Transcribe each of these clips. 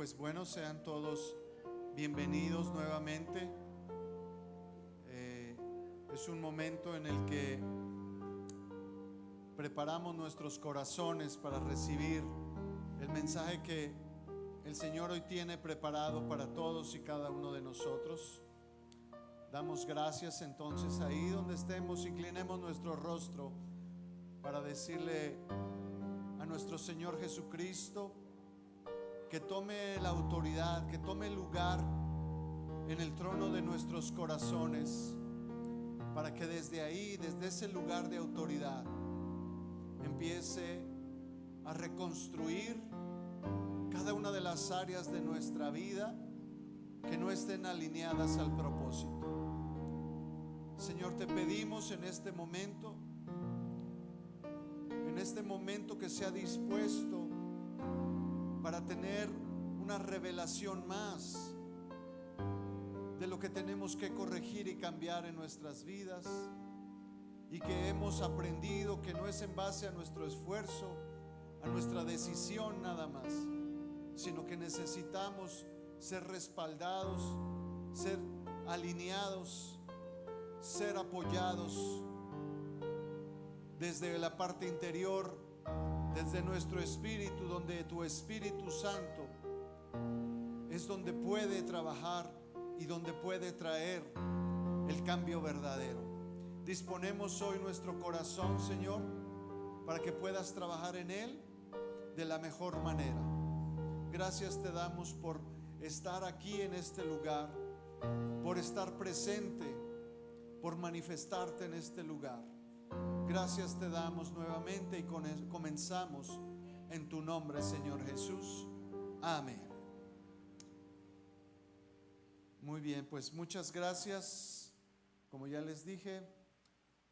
pues bueno, sean todos bienvenidos nuevamente. Es un momento en el que preparamos nuestros corazones para recibir el mensaje que el Señor hoy tiene preparado para todos y cada uno de nosotros. Damos gracias entonces, ahí donde estemos, inclinemos nuestro rostro para decirle a nuestro Señor Jesucristo que tome la autoridad, que tome lugar en el trono de nuestros corazones, para que desde ahí, desde ese lugar de autoridad, empiece a reconstruir cada una de las áreas de nuestra vida que no estén alineadas al propósito. Señor, te pedimos en este momento que sea dispuesto para tener una revelación más de lo que tenemos que corregir y cambiar en nuestras vidas, y que hemos aprendido que no es en base a nuestro esfuerzo, a nuestra decisión nada más, sino que necesitamos ser respaldados, ser alineados, ser apoyados desde la parte interior, desde nuestro espíritu, donde tu Espíritu Santo es donde puede trabajar y donde puede traer el cambio verdadero. Disponemos hoy nuestro corazón, Señor, para que puedas trabajar en él de la mejor manera. Gracias te damos por estar aquí en este lugar, por estar presente, por manifestarte en este lugar. Gracias te damos nuevamente y comenzamos en tu nombre, Señor Jesús. Amén. Muy bien, pues muchas gracias. Como ya les dije,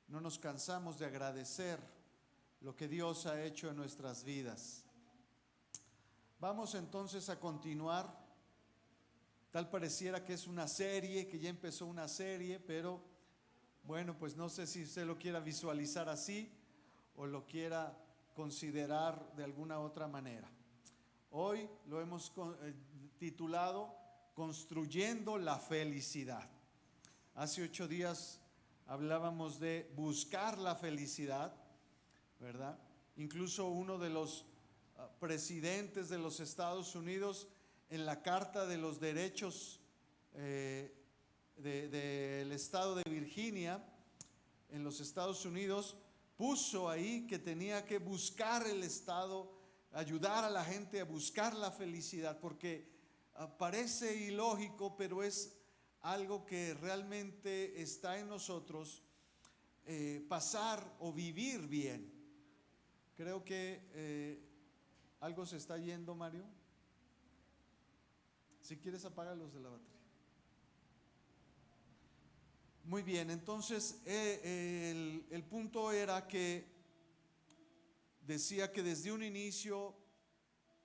no nos cansamos de agradecer lo que Dios ha hecho en nuestras vidas. Vamos entonces a continuar. Tal pareciera que es una serie, que ya empezó una serie, pero bueno, pues no sé si usted lo quiera visualizar así o lo quiera considerar de alguna otra manera. Hoy lo hemos titulado Construyendo la Felicidad. Hace 8 días hablábamos de buscar la felicidad, ¿verdad? Incluso uno de los presidentes de los Estados Unidos, en la Carta de los Derechos del estado de Virginia, en los Estados Unidos, puso ahí que tenía que buscar el estado, ayudar a la gente a buscar la felicidad, porque parece ilógico, pero es algo que realmente está en nosotros, pasar o vivir bien. Creo que algo se está yendo, Mario. Si quieres, apaga los de la batería. Muy bien, entonces el punto era que decía que desde un inicio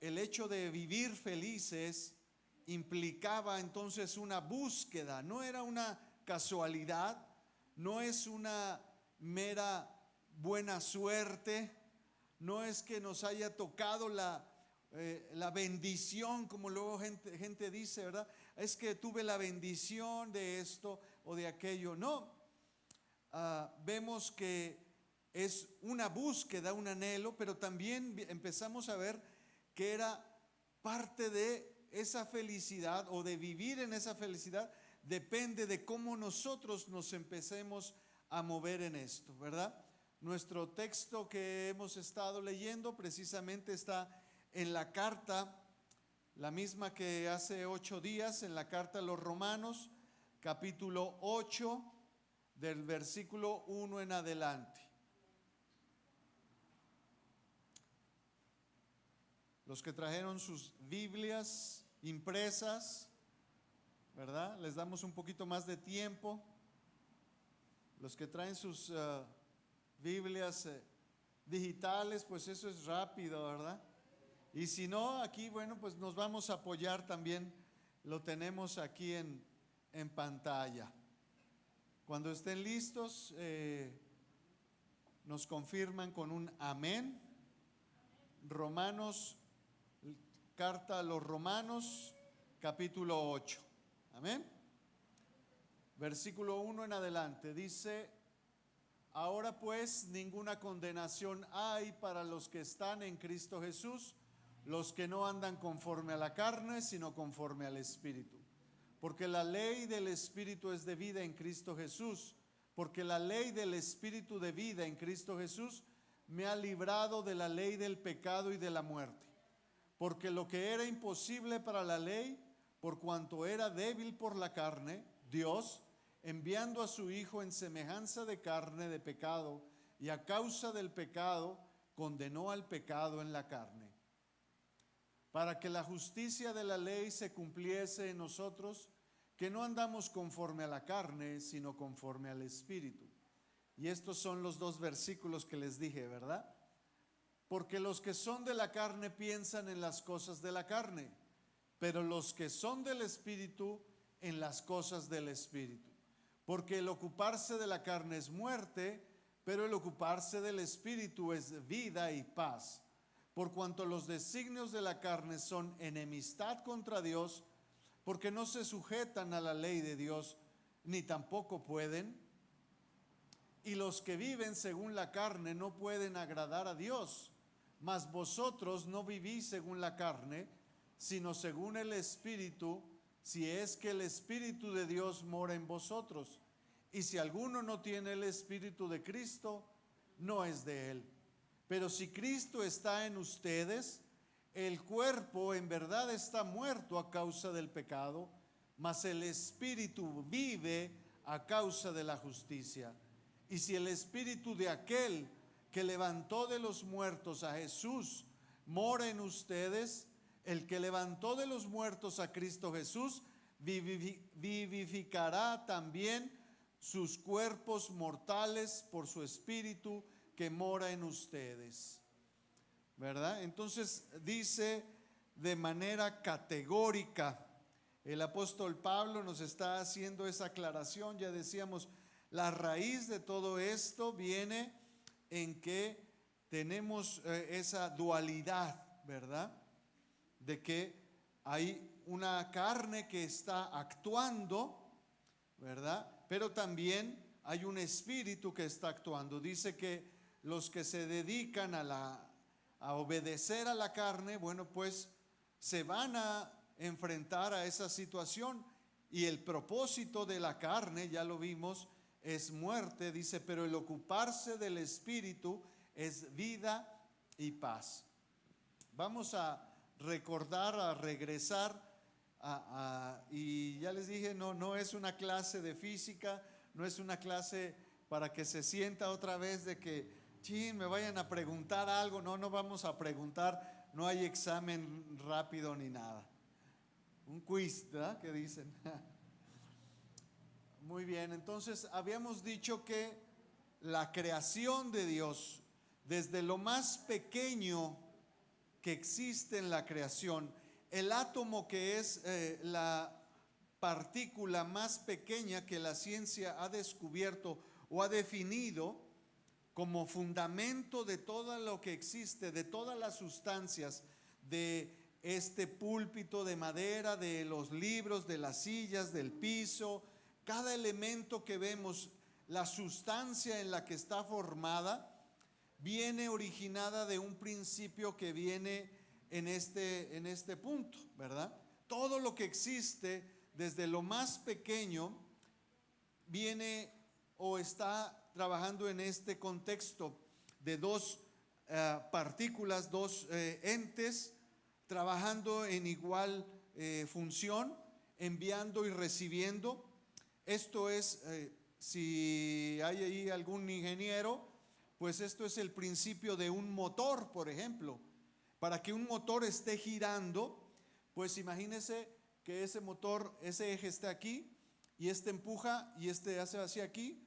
el hecho de vivir felices implicaba entonces una búsqueda, no era una casualidad, no es una mera buena suerte, no es que nos haya tocado la bendición, como luego gente dice, ¿verdad? Es que tuve la bendición de esto o de aquello. No, vemos que es una búsqueda, un anhelo, pero también empezamos a ver que era parte de esa felicidad, o de vivir en esa felicidad, depende de cómo nosotros nos empecemos a mover en esto, ¿verdad? Nuestro texto que hemos estado leyendo precisamente está en la carta, la misma que hace 8 días, en la carta a los Romanos, capítulo 8, del versículo 1 en adelante. Los que trajeron sus Biblias impresas, ¿verdad? Les damos un poquito más de tiempo. Los que traen sus Biblias digitales, pues eso es rápido, ¿verdad? Y si no, aquí, bueno, pues nos vamos a apoyar también. Lo tenemos aquí en pantalla. Cuando estén listos, nos confirman con un amén. Romanos carta a los Romanos, capítulo 8. Amén. Versículo 1 en adelante dice: ahora pues ninguna condenación hay para los que están en Cristo Jesús, los que no andan conforme a la carne, sino conforme al Espíritu. Porque la ley del Espíritu es de vida en Cristo Jesús, porque la ley del Espíritu de vida en Cristo Jesús me ha librado de la ley del pecado y de la muerte. Porque lo que era imposible para la ley, por cuanto era débil por la carne, Dios, enviando a su Hijo en semejanza de carne de pecado, y a causa del pecado, condenó al pecado en la carne, para que la justicia de la ley se cumpliese en nosotros, que no andamos conforme a la carne, sino conforme al Espíritu. Y estos son los dos versículos que les dije, ¿verdad? Porque los que son de la carne piensan en las cosas de la carne, pero los que son del Espíritu en las cosas del Espíritu. Porque el ocuparse de la carne es muerte, pero el ocuparse del Espíritu es vida y paz. Por cuanto los designios de la carne son enemistad contra Dios, porque no se sujetan a la ley de Dios, ni tampoco pueden. Y los que viven según la carne no pueden agradar a Dios. Mas vosotros no vivís según la carne, sino según el Espíritu, si es que el Espíritu de Dios mora en vosotros. Y si alguno no tiene el Espíritu de Cristo, no es de él. Pero si Cristo está en ustedes, el cuerpo en verdad está muerto a causa del pecado, mas el Espíritu vive a causa de la justicia. Y si el Espíritu de aquel que levantó de los muertos a Jesús mora en ustedes, el que levantó de los muertos a Cristo Jesús vivificará también sus cuerpos mortales por su Espíritu que mora en ustedes. ¿Verdad? Entonces dice de manera categórica, el apóstol Pablo nos está haciendo esa aclaración. Ya decíamos, la raíz de todo esto viene en que tenemos esa dualidad, ¿verdad? De que hay una carne que está actuando, ¿verdad? Pero también hay un espíritu que está actuando. Dice que los que se dedican a obedecer a la carne, bueno, pues se van a enfrentar a esa situación. Y el propósito de la carne, ya lo vimos, es muerte. Dice, pero el ocuparse del Espíritu es vida y paz. Vamos a recordar, a regresar y ya les dije, no es una clase de física, no es una clase para que se sienta otra vez de que me vayan a preguntar algo. No vamos a preguntar, no hay examen rápido ni nada. Un quiz, ¿verdad? ¿Qué dicen? Muy bien, entonces habíamos dicho que la creación de Dios, desde lo más pequeño que existe en la creación, el átomo, que es la partícula más pequeña que la ciencia ha descubierto o ha definido como fundamento de todo lo que existe, de todas las sustancias, de este púlpito de madera, de los libros, de las sillas, del piso, cada elemento que vemos, la sustancia en la que está formada, viene originada de un principio que viene en este punto, ¿verdad? Todo lo que existe, desde lo más pequeño, viene o está trabajando en este contexto de dos partículas, dos entes, trabajando en igual función, enviando y recibiendo. Esto es, si hay ahí algún ingeniero, pues esto es el principio de un motor, por ejemplo. Para que un motor esté girando, pues imagínese que ese motor, ese eje está aquí, y este empuja y este hace hacia aquí,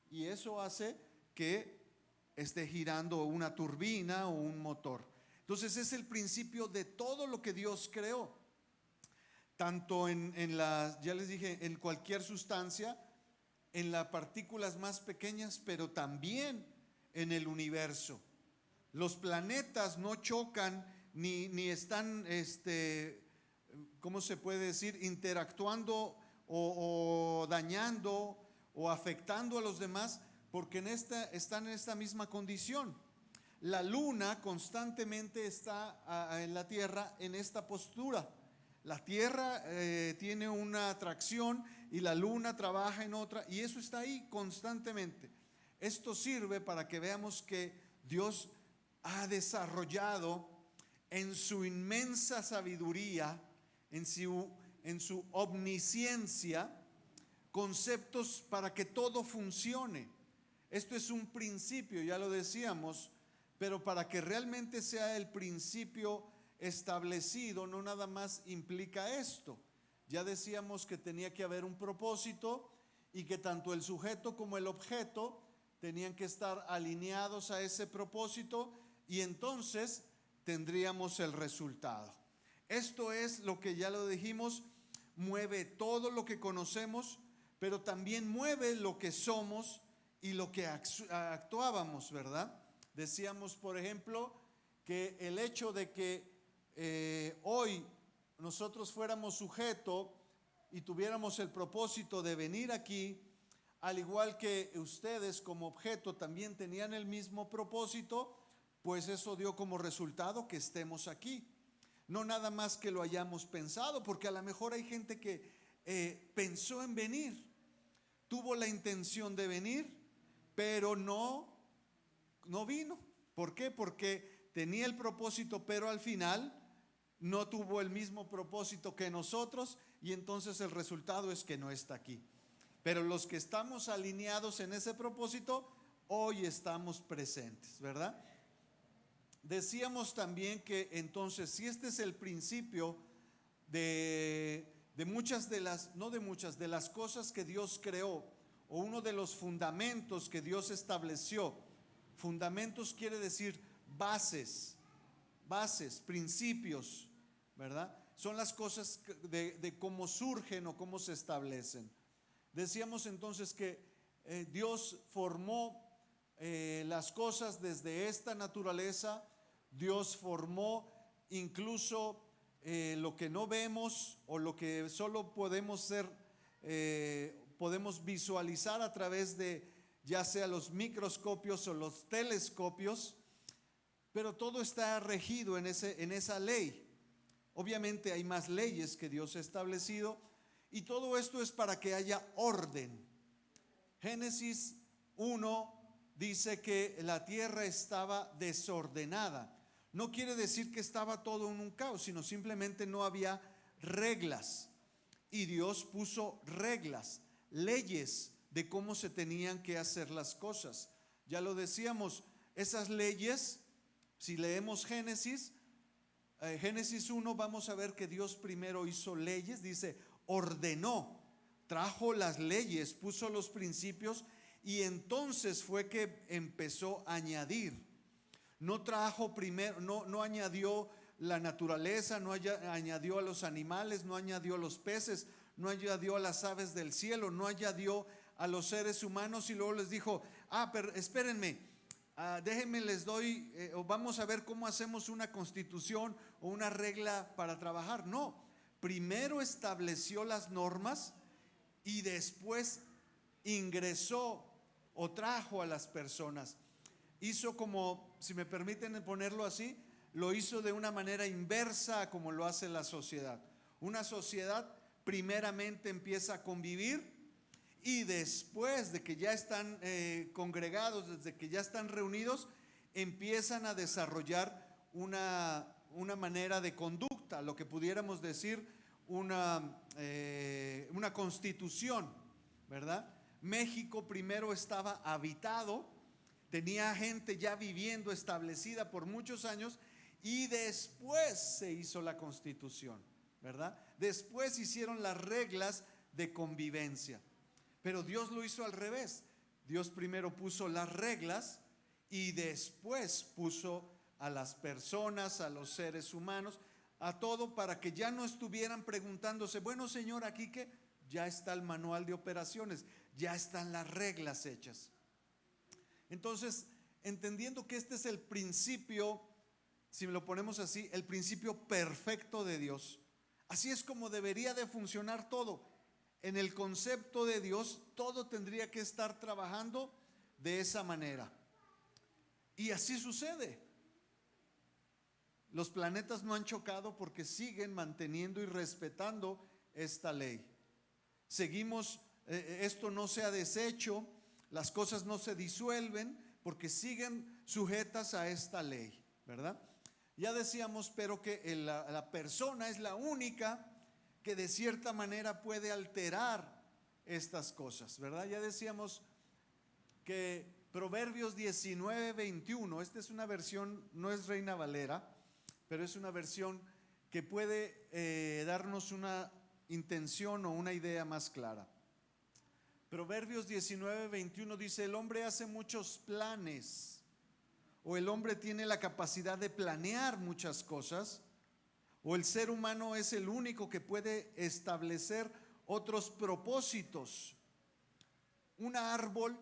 y eso hace que esté girando una turbina o un motor. Entonces es el principio de todo lo que Dios creó, tanto ya les dije, en cualquier sustancia, en las partículas más pequeñas, pero también en el universo. Los planetas no chocan ni están, ¿cómo se puede decir? Interactuando o dañando o afectando a los demás, porque están en esta misma condición. La luna constantemente está en la tierra en esta postura. La tierra tiene una atracción y la luna trabaja en otra, y eso está ahí constantemente. Esto sirve para que veamos que Dios ha desarrollado en su inmensa sabiduría, en su omnisciencia, conceptos para que todo funcione. Esto es un principio, ya lo decíamos, pero para que realmente sea el principio establecido, no nada más implica esto. Ya decíamos que tenía que haber un propósito y que tanto el sujeto como el objeto tenían que estar alineados a ese propósito, y entonces tendríamos el resultado. Esto es lo que ya lo dijimos, mueve todo lo que conocemos, pero también mueve lo que somos y lo que actuábamos, ¿verdad? Decíamos, por ejemplo, que el hecho de que hoy nosotros fuéramos sujeto y tuviéramos el propósito de venir aquí, al igual que ustedes como objeto también tenían el mismo propósito, pues eso dio como resultado que estemos aquí. No nada más que lo hayamos pensado, porque a lo mejor hay gente que pensó en venir, tuvo la intención de venir, pero no vino. ¿Por qué? Porque tenía el propósito, pero al final no tuvo el mismo propósito que nosotros, y entonces el resultado es que no está aquí. Pero los que estamos alineados en ese propósito, hoy estamos presentes, ¿verdad? Decíamos también que entonces, si este es el principio de muchas de las, no de muchas, de las cosas que Dios creó, o uno de los fundamentos que Dios estableció. Fundamentos quiere decir bases, principios, ¿verdad? Son las cosas de cómo surgen o cómo se establecen. Decíamos entonces que Dios formó las cosas desde esta naturaleza. Dios formó incluso lo que no vemos o lo que solo podemos visualizar a través de ya sea los microscopios o los telescopios, pero todo está regido en esa ley. Obviamente hay más leyes que Dios ha establecido, y todo esto es para que haya orden. Génesis 1 dice que la tierra estaba desordenada. No quiere decir que estaba todo en un caos, sino simplemente no había reglas. Y Dios puso reglas, leyes de cómo se tenían que hacer las cosas. Ya lo decíamos, esas leyes, si leemos Génesis 1, vamos a ver que Dios primero hizo leyes, dice, ordenó, trajo las leyes, puso los principios, y entonces fue que empezó a añadir. No trajo primero, no añadió la naturaleza, no añadió a los animales, no añadió a los peces, no añadió a las aves del cielo, no añadió a los seres humanos, y luego les dijo, pero espérenme, déjenme les doy, o vamos a ver cómo hacemos una constitución o una regla para trabajar. No, primero estableció las normas y después ingresó o trajo a las personas. Hizo como, si me permiten ponerlo así, lo hizo de una manera inversa a como lo hace la sociedad. Una sociedad primeramente empieza a convivir, y después de que ya están congregados, desde que ya están reunidos, empiezan a desarrollar una manera de conducta, lo que pudiéramos decir una constitución, ¿verdad? México primero estaba habitado, tenía gente ya viviendo establecida por muchos años, y después se hizo la constitución, ¿verdad? Después hicieron las reglas de convivencia. Pero Dios lo hizo al revés. Dios primero puso las reglas y después puso a las personas, a los seres humanos, a todo, para que ya no estuvieran preguntándose, bueno, Señor, aquí que ya está el manual de operaciones, ya están las reglas hechas. Entonces, entendiendo que este es el principio si lo ponemos así, el principio perfecto de Dios. Así es como debería de funcionar todo. En el concepto de Dios, todo tendría que estar trabajando de esa manera. Y así sucede. Los planetas no han chocado porque siguen manteniendo y respetando esta ley. Seguimos, esto no se ha deshecho, las cosas no se disuelven porque siguen sujetas a esta ley, ¿verdad? Ya decíamos, pero que la persona es la única que de cierta manera puede alterar estas cosas, ¿verdad? Ya decíamos que Proverbios 19:21, esta es una versión, no es Reina Valera, pero es una versión que puede darnos una intención o una idea más clara. Proverbios 19:21 dice: el hombre hace muchos planes, o el hombre tiene la capacidad de planear muchas cosas, o el ser humano es el único que puede establecer otros propósitos. Un árbol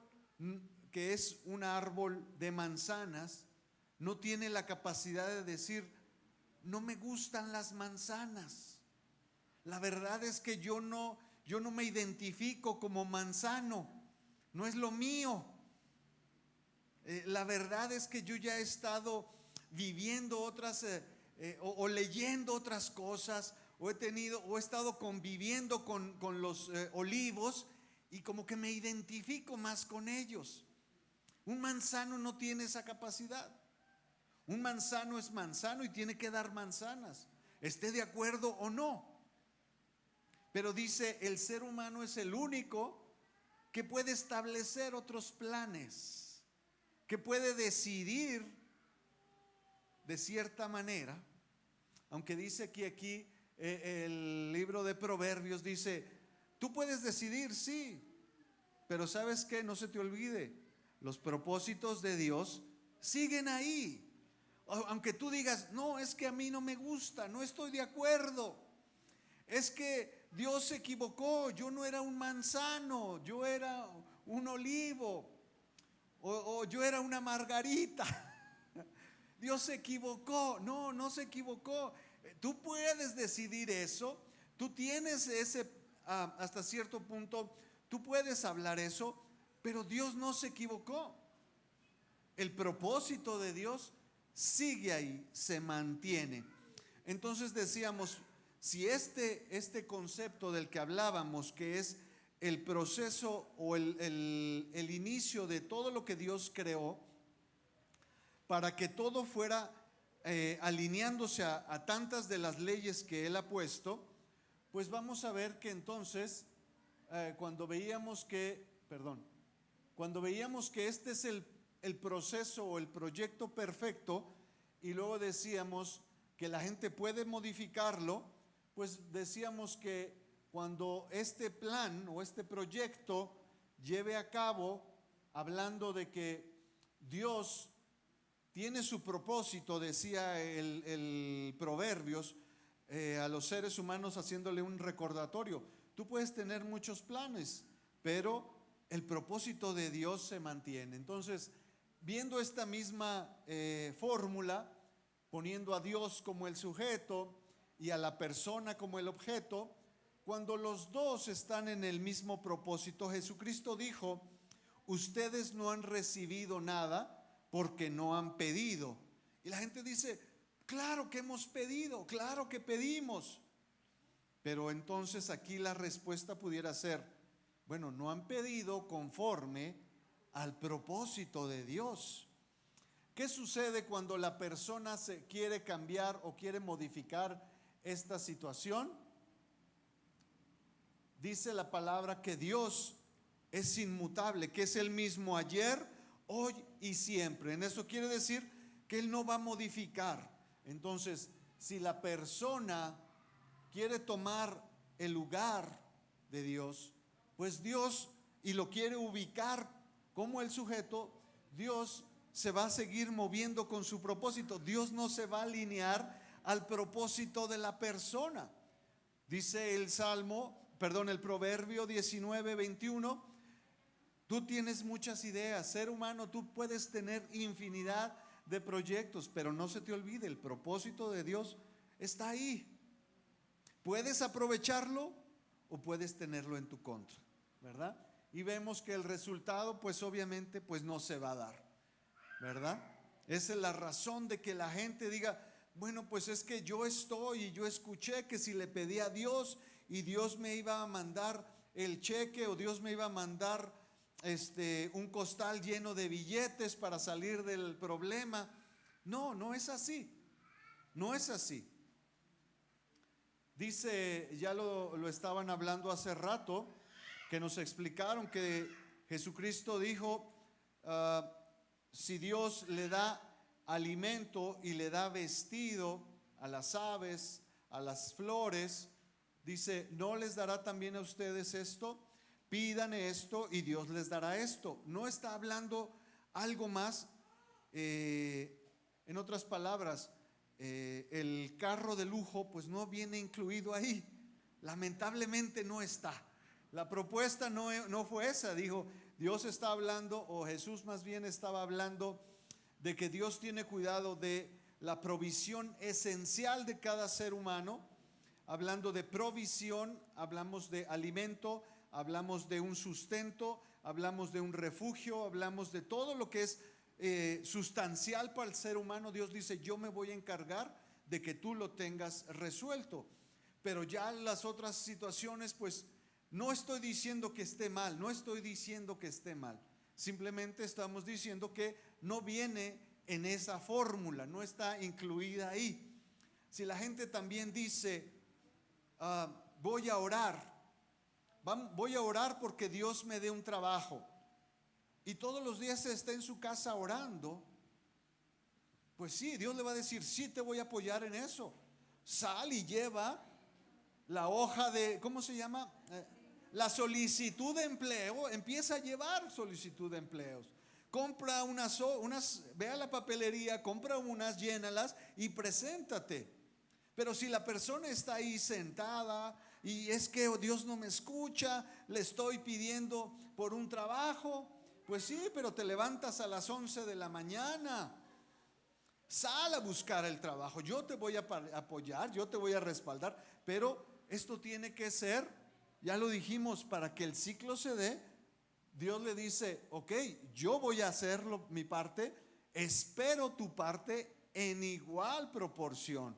que es un árbol de manzanas no tiene la capacidad de decir: no me gustan las manzanas. La verdad es que yo no me identifico como manzano, no es lo mío. La verdad es que yo ya he estado viviendo otras o leyendo otras cosas, o he estado conviviendo con los olivos, y como que me identifico más con ellos. Un manzano no tiene esa capacidad. Un manzano es manzano y tiene que dar manzanas, esté de acuerdo o no. Pero dice, el ser humano es el único que puede establecer otros planes, que puede decidir de cierta manera. Aunque dice aquí el libro de Proverbios dice: tú puedes decidir, sí, pero ¿sabes qué? No se te olvide, los propósitos de Dios siguen ahí. Aunque tú digas: no, es que a mí no me gusta, no estoy de acuerdo, es que Dios se equivocó, yo no era un manzano, yo era un olivo, o yo era una margarita. Dios se equivocó. No, no se equivocó. Tú puedes decidir eso, tú tienes ese, hasta cierto punto, tú puedes hablar eso, pero Dios no se equivocó. El propósito de Dios sigue ahí, se mantiene. Entonces decíamos, si este concepto del que hablábamos, que es el proceso o el inicio de todo lo que Dios creó, para que todo fuera alineándose a tantas de las leyes que Él ha puesto, pues vamos a ver que entonces, cuando veíamos que este es el proceso o el proyecto perfecto, y luego decíamos que la gente puede modificarlo, pues decíamos que cuando este plan o este proyecto lleve a cabo, hablando de que Dios tiene su propósito, decía el Proverbios, a los seres humanos haciéndole un recordatorio. Tú puedes tener muchos planes, pero el propósito de Dios se mantiene. Entonces, viendo esta misma fórmula, poniendo a Dios como el sujeto y a la persona como el objeto, cuando los dos están en el mismo propósito, Jesucristo dijo: ustedes no han recibido nada porque no han pedido. Y la gente dice: claro que hemos pedido, claro que pedimos. Pero entonces aquí la respuesta pudiera ser: bueno, no han pedido conforme al propósito de Dios. ¿Qué sucede cuando la persona se quiere cambiar o quiere modificar esta situación? Dice la palabra que Dios es inmutable, que es el mismo ayer, hoy y siempre. En eso quiere decir que Él no va a modificar. Entonces, si la persona quiere tomar el lugar de Dios, pues Dios, y lo quiere ubicar como el sujeto, Dios se va a seguir moviendo con su propósito. Dios no se va a alinear al propósito de la persona. Dice el Proverbio 19:21: tú tienes muchas ideas, ser humano, tú puedes tener infinidad de proyectos, pero no se te olvide, el propósito de Dios está ahí. Puedes aprovecharlo o puedes tenerlo en tu contra, ¿verdad? Y vemos que el resultado, pues obviamente, pues no se va a dar, ¿verdad? Esa es la razón de que la gente diga, bueno, pues es que yo estoy y yo escuché que si le pedí a Dios y Dios me iba a mandar el cheque o Dios me iba a mandar un costal lleno de billetes para salir del problema. No, no es así. No es así. Dice, ya lo estaban hablando hace rato, que nos explicaron que Jesucristo dijo, si Dios le da alimento y le da vestido a las aves, a las flores, dice, ¿no les dará también a ustedes esto? Pidan esto y Dios les dará esto. No está hablando algo más, en otras palabras, el carro de lujo pues no viene incluido ahí. Lamentablemente no está. La propuesta no fue esa. Dijo, Dios está hablando, o Jesús más bien estaba hablando de que Dios tiene cuidado de la provisión esencial de cada ser humano. Hablando de provisión, hablamos de alimento, hablamos de un sustento, hablamos de un refugio, hablamos de todo lo que es sustancial para el ser humano. Dios dice, yo me voy a encargar de que tú lo tengas resuelto. Pero ya las otras situaciones, pues no estoy diciendo que esté mal, no estoy diciendo que esté mal. Simplemente estamos diciendo que no viene en esa fórmula, no está incluida ahí. Si la gente también dice, voy a orar porque Dios me dé un trabajo, y todos los días está en su casa orando, pues sí, Dios le va a decir, sí te voy a apoyar en eso. Sal y lleva la hoja de, ¿cómo se llama? La solicitud de empleo. Empieza a llevar solicitud de empleos. Compra unas, ve a la papelería, compra unas, llénalas y preséntate. Pero si la persona está ahí sentada y es que Dios no me escucha, le estoy pidiendo por un trabajo, pues sí, pero te levantas a las 11 de la mañana. Sal a buscar el trabajo. Yo te voy a apoyar, yo te voy a respaldar, pero esto tiene que ser, ya lo dijimos, para que el ciclo se dé. Dios le dice, ok, yo voy a hacer mi parte, espero tu parte en igual proporción.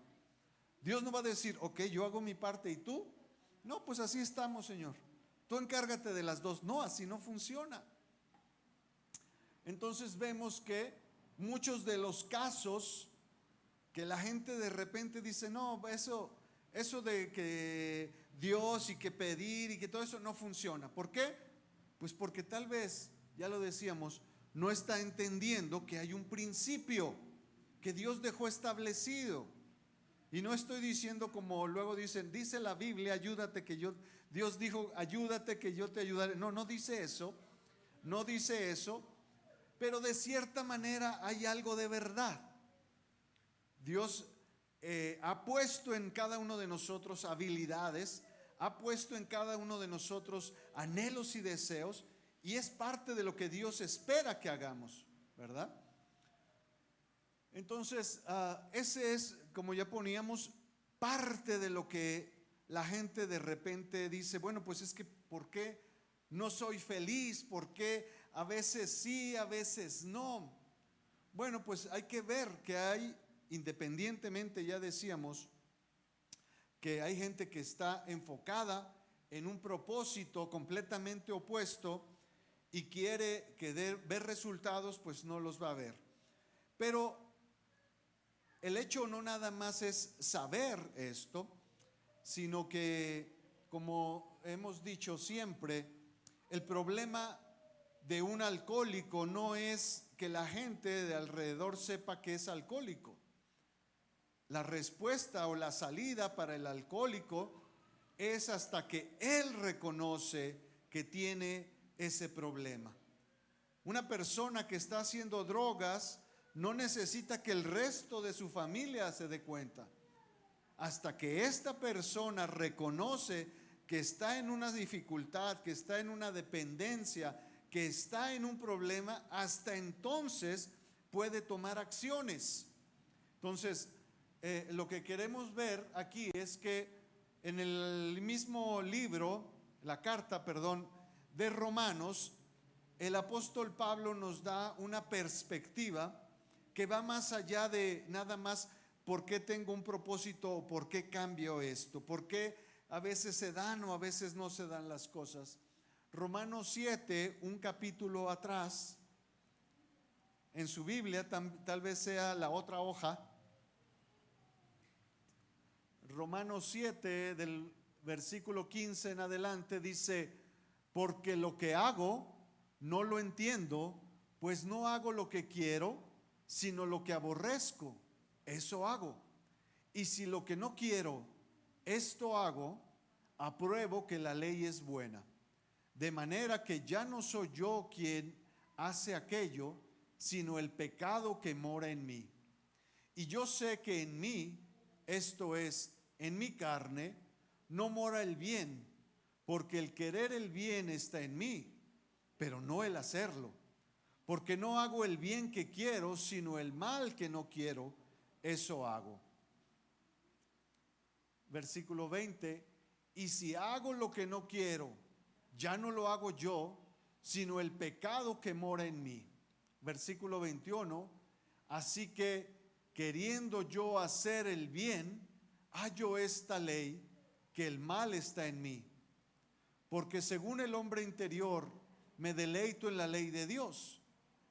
Dios no va a decir, ok, yo hago mi parte y tú. No, pues así estamos, Señor. Tú encárgate de las dos. No, así no funciona. Entonces vemos que muchos de los casos que la gente de repente dice, no, eso de que Dios y que pedir y que todo eso no funciona. ¿Por qué? Pues porque tal vez, ya lo decíamos, no está entendiendo que hay un principio que Dios dejó establecido. Y no estoy diciendo como luego dicen, dice la Biblia, ayúdate que yo, Dios dijo, ayúdate que yo te ayudaré. No, no dice eso, no dice eso, pero de cierta manera hay algo de verdad. Dios ha puesto en cada uno de nosotros habilidades, ha puesto en cada uno de nosotros anhelos y deseos, y es parte de lo que Dios espera que hagamos, ¿verdad? Entonces, ese es, como ya poníamos, parte de lo que la gente de repente dice, bueno, pues es que ¿por qué no soy feliz? ¿Por qué a veces sí, a veces no? Bueno, pues hay que ver que hay, independientemente, ya decíamos, que hay gente que está enfocada en un propósito completamente opuesto y quiere ver resultados, pues no los va a ver. Pero el hecho no nada más es saber esto, sino que, como hemos dicho siempre, el problema de un alcohólico no es que la gente de alrededor sepa que es alcohólico. La respuesta o la salida para el alcohólico es hasta que él reconoce que tiene ese problema. Una persona que está haciendo drogas no necesita que el resto de su familia se dé cuenta. Hasta que esta persona reconoce que está en una dificultad, que está en una dependencia, que está en un problema, hasta entonces puede tomar acciones. Entonces, lo que queremos ver aquí es que en el mismo libro, la carta, perdón, de Romanos, el apóstol Pablo nos da una perspectiva que va más allá de nada más por qué tengo un propósito o por qué cambio esto, por qué a veces se dan o a veces no se dan las cosas. Romanos 7, un capítulo atrás, en su Biblia, tal vez sea la otra hoja, Romanos 7 del versículo 15 en adelante dice: porque lo que hago no lo entiendo, pues no hago lo que quiero, sino lo que aborrezco, eso hago. Y si lo que no quiero, esto hago, apruebo que la ley es buena. De manera que ya no soy yo quien hace aquello, sino el pecado que mora en mí. Y yo sé que en mí, esto es, en mi carne, no mora el bien, porque el querer el bien está en mí, pero no el hacerlo. Porque no hago el bien que quiero, sino el mal que no quiero, eso hago. Versículo 20, y si hago lo que no quiero, ya no lo hago yo, sino el pecado que mora en mí. Versículo 21, así que queriendo yo hacer el bien, hallo esta ley, que el mal está en mí. Porque según el hombre interior, me deleito en la ley de Dios,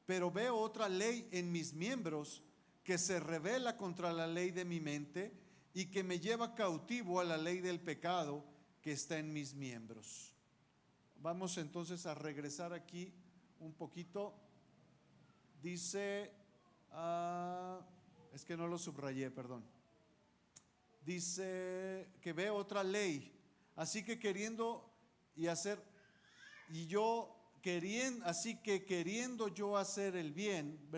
pero veo otra ley en mis miembros que se rebela contra la ley de mi mente y que me lleva cautivo a la ley del pecado que está en mis miembros. Vamos entonces a regresar aquí un poquito. Dice, es que no lo subrayé, perdón. Dice que ve otra ley, así que queriendo queriendo yo hacer el bien,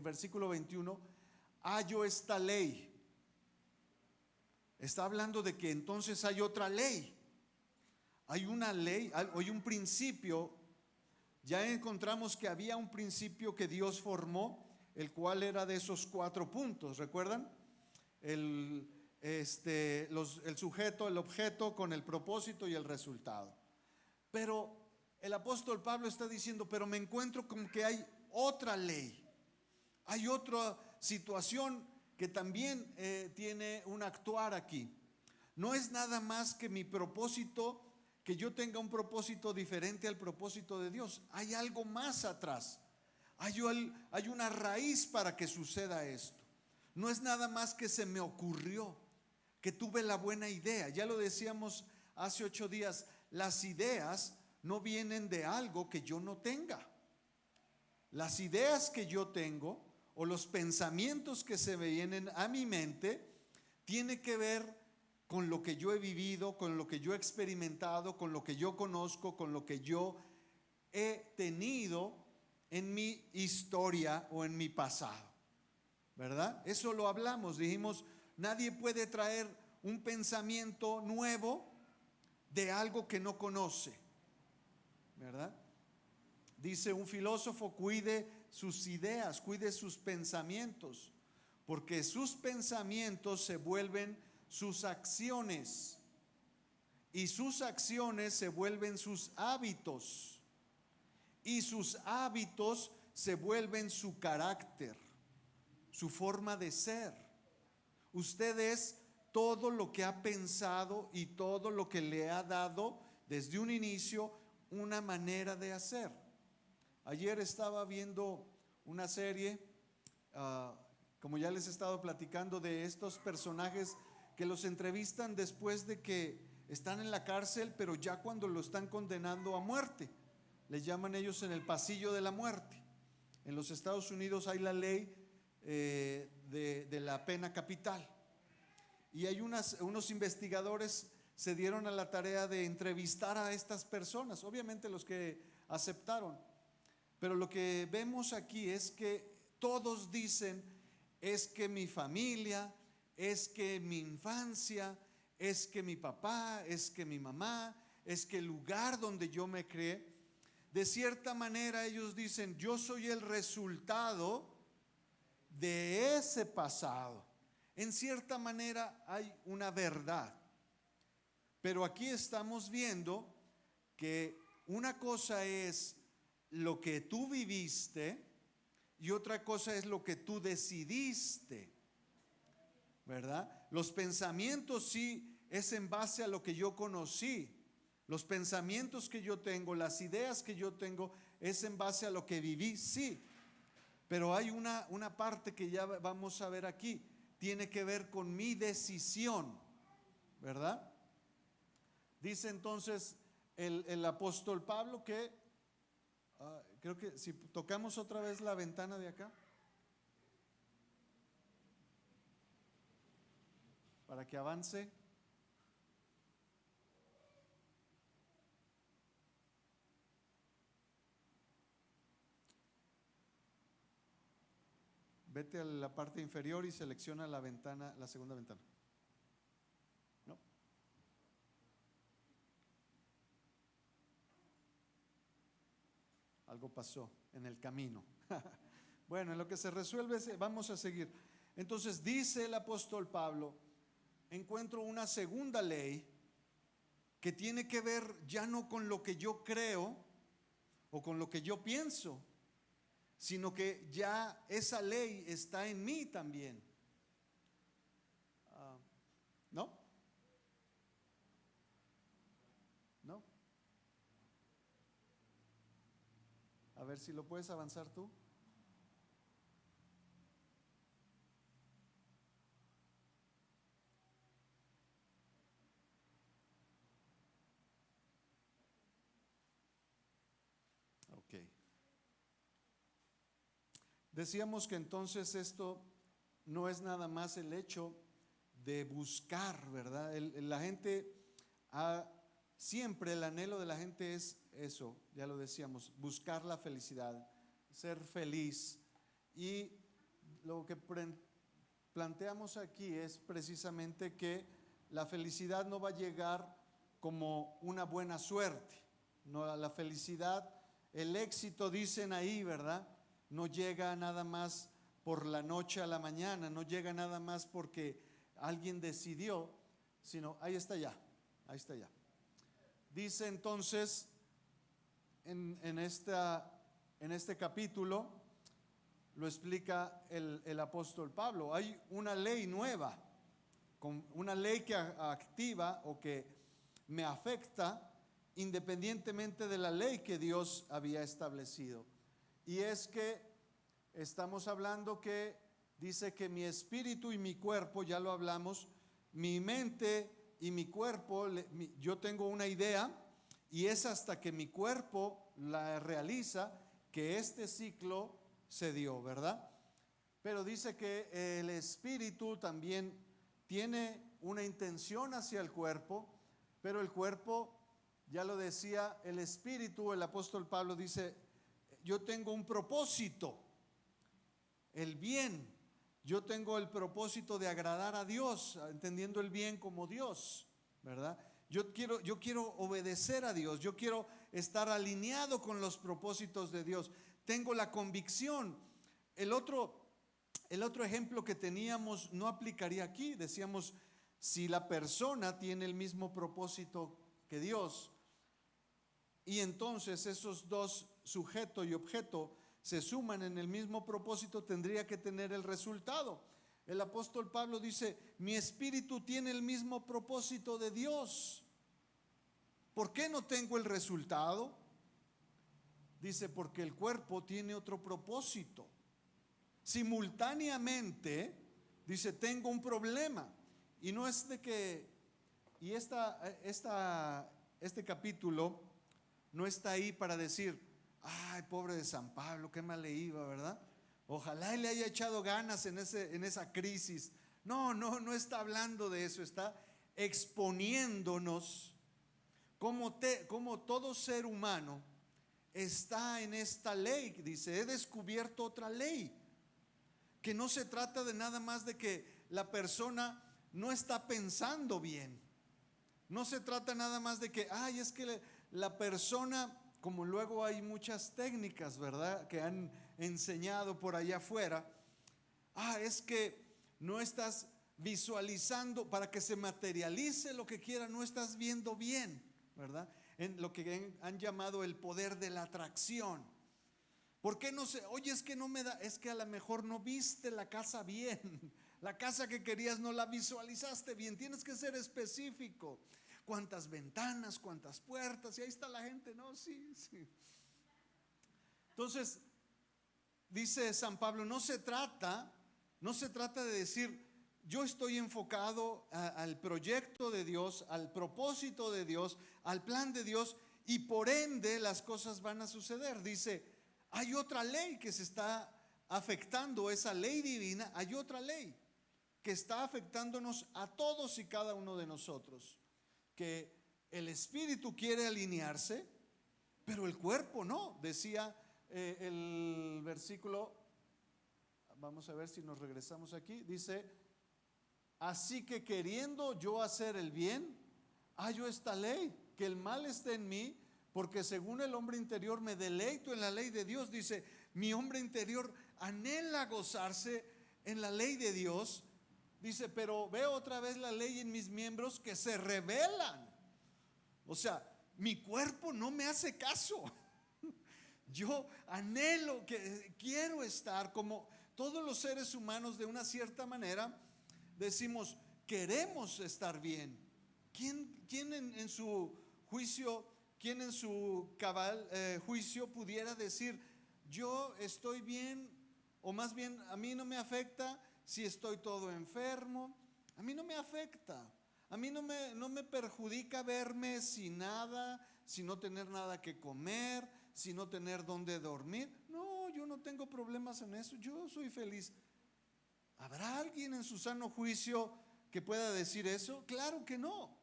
versículo 21, hallo esta ley. Está hablando de que entonces hay otra ley. Hay una ley, hay un principio. Ya encontramos que había un principio que Dios formó, el cual era de esos 4 puntos, ¿recuerdan? El sujeto, el objeto, con el propósito y el resultado. Pero el apóstol Pablo está diciendo, pero me encuentro con que hay otra ley, hay otra situación que también tiene un actuar aquí. No es nada más que mi propósito, que yo tenga un propósito diferente al propósito de Dios. Hay algo más atrás, hay una raíz para que suceda esto. No es nada más que se me ocurrió, que tuve la buena idea. Ya lo decíamos hace 8 días, las ideas no vienen de algo que yo no tenga. Las ideas que yo tengo o los pensamientos que se vienen a mi mente tiene que ver con lo que yo he vivido, con lo que yo he experimentado, con lo que yo conozco, con lo que yo he tenido en mi historia o en mi pasado, ¿verdad? Eso lo hablamos, dijimos, nadie puede traer un pensamiento nuevo de algo que no conoce, ¿verdad? Dice un filósofo, cuide sus ideas, cuide sus pensamientos, porque sus pensamientos se vuelven sus acciones y sus acciones se vuelven sus hábitos y sus hábitos se vuelven su carácter, su forma de ser. Usted es todo lo que ha pensado y todo lo que le ha dado desde un inicio una manera de hacer. Ayer estaba viendo una serie, como ya les he estado platicando, de estos personajes que los entrevistan después de que están en la cárcel, pero ya cuando lo están condenando a muerte. Les llaman ellos en el pasillo de la muerte. En los Estados Unidos hay la ley de la pena capital. Y hay unos investigadores se dieron a la tarea de entrevistar a estas personas, obviamente los que aceptaron. Pero lo que vemos aquí es que todos dicen, es que mi familia, es que mi infancia, es que mi papá, es que mi mamá, es que el lugar donde yo me crié, de cierta manera ellos dicen, yo soy el resultado de ese pasado. En cierta manera hay una verdad, pero aquí estamos viendo que una cosa es lo que tú viviste y otra cosa es lo que tú decidiste, ¿verdad? Los pensamientos sí es en base a lo que yo conocí. Los pensamientos que yo tengo, las ideas que yo tengo, es en base a lo que viví, sí. Pero hay una parte que ya vamos a ver aquí, tiene que ver con mi decisión, ¿verdad? Dice entonces el apóstol Pablo que, creo que si tocamos otra vez la ventana de acá, para que avance. Vete a la parte inferior y selecciona la ventana, la segunda ventana. ¿No? Algo pasó en el camino. Bueno, en lo que se resuelve, vamos a seguir. Entonces dice el apóstol Pablo, encuentro una segunda ley que tiene que ver ya no con lo que yo creo o con lo que yo pienso, sino que ya esa ley está en mí también. ¿No? ¿No? A ver si lo puedes avanzar tú. Ok. Decíamos que entonces esto no es nada más el hecho de buscar, ¿verdad? La gente, siempre el anhelo de la gente es eso, ya lo decíamos, buscar la felicidad, ser feliz. Y lo que planteamos aquí es precisamente que la felicidad no va a llegar como una buena suerte. No, la felicidad, el éxito, dicen ahí, ¿verdad? No llega nada más por la noche a la mañana, no llega nada más porque alguien decidió, sino ahí está ya, ahí está ya. Dice entonces en este capítulo, lo explica el apóstol Pablo, hay una ley nueva, una ley que activa o que me afecta independientemente de la ley que Dios había establecido. Y es que estamos hablando que dice que mi espíritu y mi cuerpo, ya lo hablamos, mi mente y mi cuerpo, yo tengo una idea y es hasta que mi cuerpo la realiza que este ciclo se dio, ¿verdad? Pero dice que el espíritu también tiene una intención hacia el cuerpo, pero el cuerpo, ya lo decía el espíritu, el apóstol Pablo dice, yo tengo un propósito, el bien, yo tengo el propósito de agradar a Dios, entendiendo el bien como Dios, ¿verdad? Yo quiero obedecer a Dios, yo quiero estar alineado con los propósitos de Dios, tengo la convicción. El otro ejemplo que teníamos no aplicaría aquí, decíamos, si la persona tiene el mismo propósito que Dios, y entonces esos dos, sujeto y objeto, se suman en el mismo propósito, tendría que tener el resultado. El apóstol Pablo dice, mi espíritu tiene el mismo propósito de Dios. ¿Por qué no tengo el resultado? Dice, porque el cuerpo tiene otro propósito. Simultáneamente, dice, tengo un problema. Y no es de que, y este capítulo no está ahí para decir, ay, pobre de San Pablo, qué mal le iba, ¿verdad? Ojalá él le haya echado ganas en esa crisis. No está hablando de eso, está exponiéndonos como todo ser humano está en esta ley. Dice, he descubierto otra ley, que no se trata de nada más de que la persona no está pensando bien. No se trata nada más de que, ay, es que la persona, como luego hay muchas técnicas, ¿verdad?, que han enseñado por allá afuera. Es que no estás visualizando para que se materialice lo que quiera, no estás viendo bien, ¿verdad? En lo que han llamado el poder de la atracción. ¿Por qué no sé? Oye, es que no me da, es que a lo mejor no viste la casa bien. La casa que querías no la visualizaste bien. Tienes que ser específico. ¿Cuántas ventanas, cuántas puertas? Y ahí está la gente, ¿no? Sí, sí. Entonces, dice San Pablo, no se trata de decir, yo estoy enfocado al proyecto de Dios, al propósito de Dios, al plan de Dios, y por ende las cosas van a suceder. Dice, hay otra ley que se está afectando, esa ley divina, hay otra ley que está afectándonos a todos y cada uno de nosotros, que el espíritu quiere alinearse, pero el cuerpo no. Decía el versículo, vamos a ver si nos regresamos aquí, dice, así que queriendo yo hacer el bien, hallo esta ley, que el mal esté en mí, porque según el hombre interior me deleito en la ley de Dios. Dice, mi hombre interior anhela gozarse en la ley de Dios. Dice, pero veo otra vez la ley en mis miembros que se rebelan. O sea, mi cuerpo no me hace caso. Yo anhelo, que quiero estar como todos los seres humanos, de una cierta manera decimos, queremos estar bien. ¿Quién en su juicio, quién en su cabal juicio pudiera decir, yo estoy bien, o más bien a mí no me afecta si estoy todo enfermo? A mí no me afecta, a mí no me perjudica verme sin nada, sin no tener nada que comer, sin no tener dónde dormir. No, yo no tengo problemas en eso, yo soy feliz. ¿Habrá alguien en su sano juicio que pueda decir eso? Claro que no,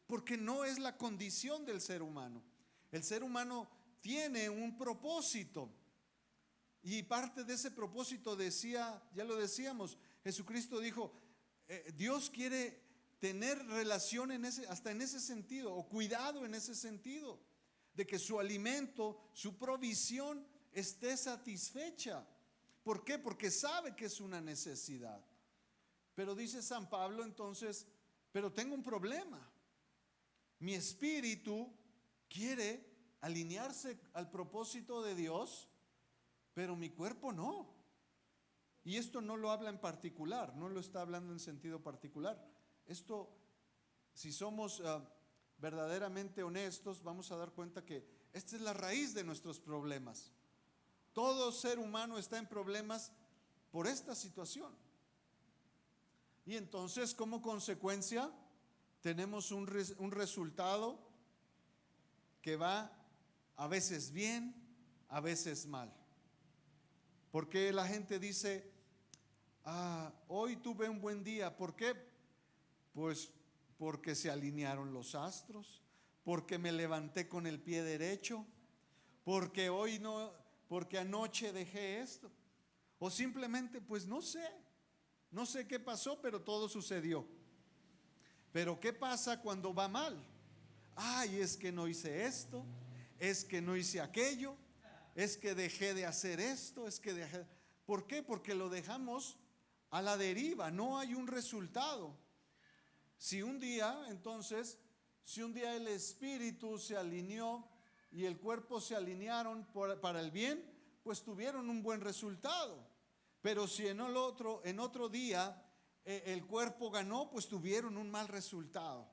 porque no es la condición del ser humano. El ser humano tiene un propósito, y parte de ese propósito decía, ya lo decíamos, Jesucristo dijo, Dios quiere tener relación hasta en ese sentido, o cuidado en ese sentido, de que su alimento, su provisión esté satisfecha. ¿Por qué? Porque sabe que es una necesidad. Pero dice San Pablo entonces, pero tengo un problema. Mi espíritu quiere alinearse al propósito de Dios, pero mi cuerpo no. Y esto no lo habla en particular, no lo está hablando en sentido particular. Esto, si somos verdaderamente honestos, vamos a dar cuenta que esta es la raíz de nuestros problemas. Todo ser humano está en problemas por esta situación. Y entonces, como consecuencia, tenemos un resultado que va a veces bien, a veces mal. Porque la gente dice, hoy tuve un buen día. ¿Por qué? Pues porque se alinearon los astros, porque me levanté con el pie derecho, porque hoy no, porque anoche dejé esto, o simplemente pues no sé qué pasó, pero todo sucedió. Pero ¿qué pasa cuando va mal? Es que no hice esto, es que no hice aquello, es que dejé de hacer esto, ¿por qué? Porque lo dejamos a la deriva, no hay un resultado. Si un día el espíritu se alineó y el cuerpo se alinearon para el bien, pues tuvieron un buen resultado. Pero si en otro día el cuerpo ganó, pues tuvieron un mal resultado.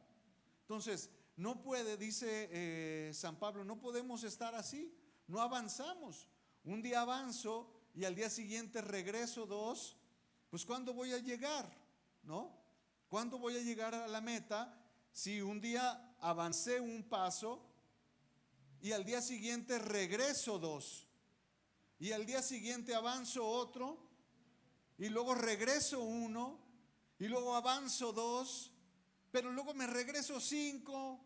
Entonces, no puede, dice San Pablo, no podemos estar así, no avanzamos. Un día avanzo y al día siguiente regreso 2, pues ¿cuándo voy a llegar? ¿No? ¿Cuándo voy a llegar a la meta si un día avancé un paso y al día siguiente regreso 2, y al día siguiente avanzo otro, y luego regreso 1, y luego avanzo 2, pero luego me regreso 5?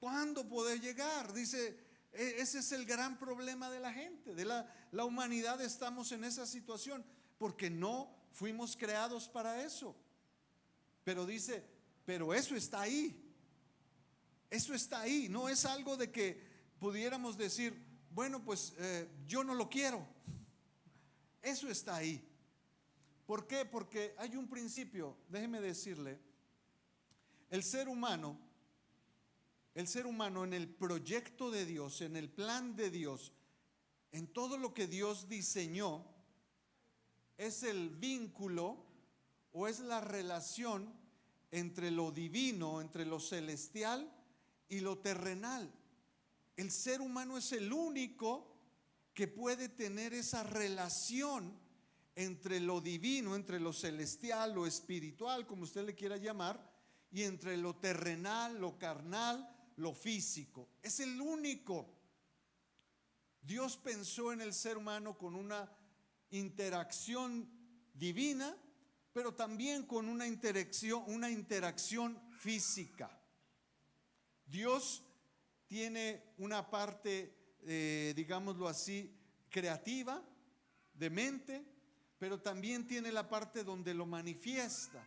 ¿Cuándo puedo llegar? Dice, ese es el gran problema de la gente, de la humanidad. Estamos en esa situación porque no fuimos creados para eso. Pero dice, pero eso está ahí. Eso está ahí. No es algo de que pudiéramos decir, bueno, pues yo no lo quiero. Eso está ahí. ¿Por qué? Porque hay un principio, déjeme decirle, el ser humano en el proyecto de Dios, en el plan de Dios, en todo lo que Dios diseñó, es el vínculo o es la relación entre lo divino, entre lo celestial y lo terrenal. El ser humano es el único que puede tener esa relación entre lo divino, entre lo celestial, lo espiritual, como usted le quiera llamar, y entre lo terrenal, lo carnal, lo físico. Es el único. Dios pensó en el ser humano con una interacción divina, pero también con una interacción física. Dios tiene una parte, digámoslo así, creativa, de mente, pero también tiene la parte donde lo manifiesta.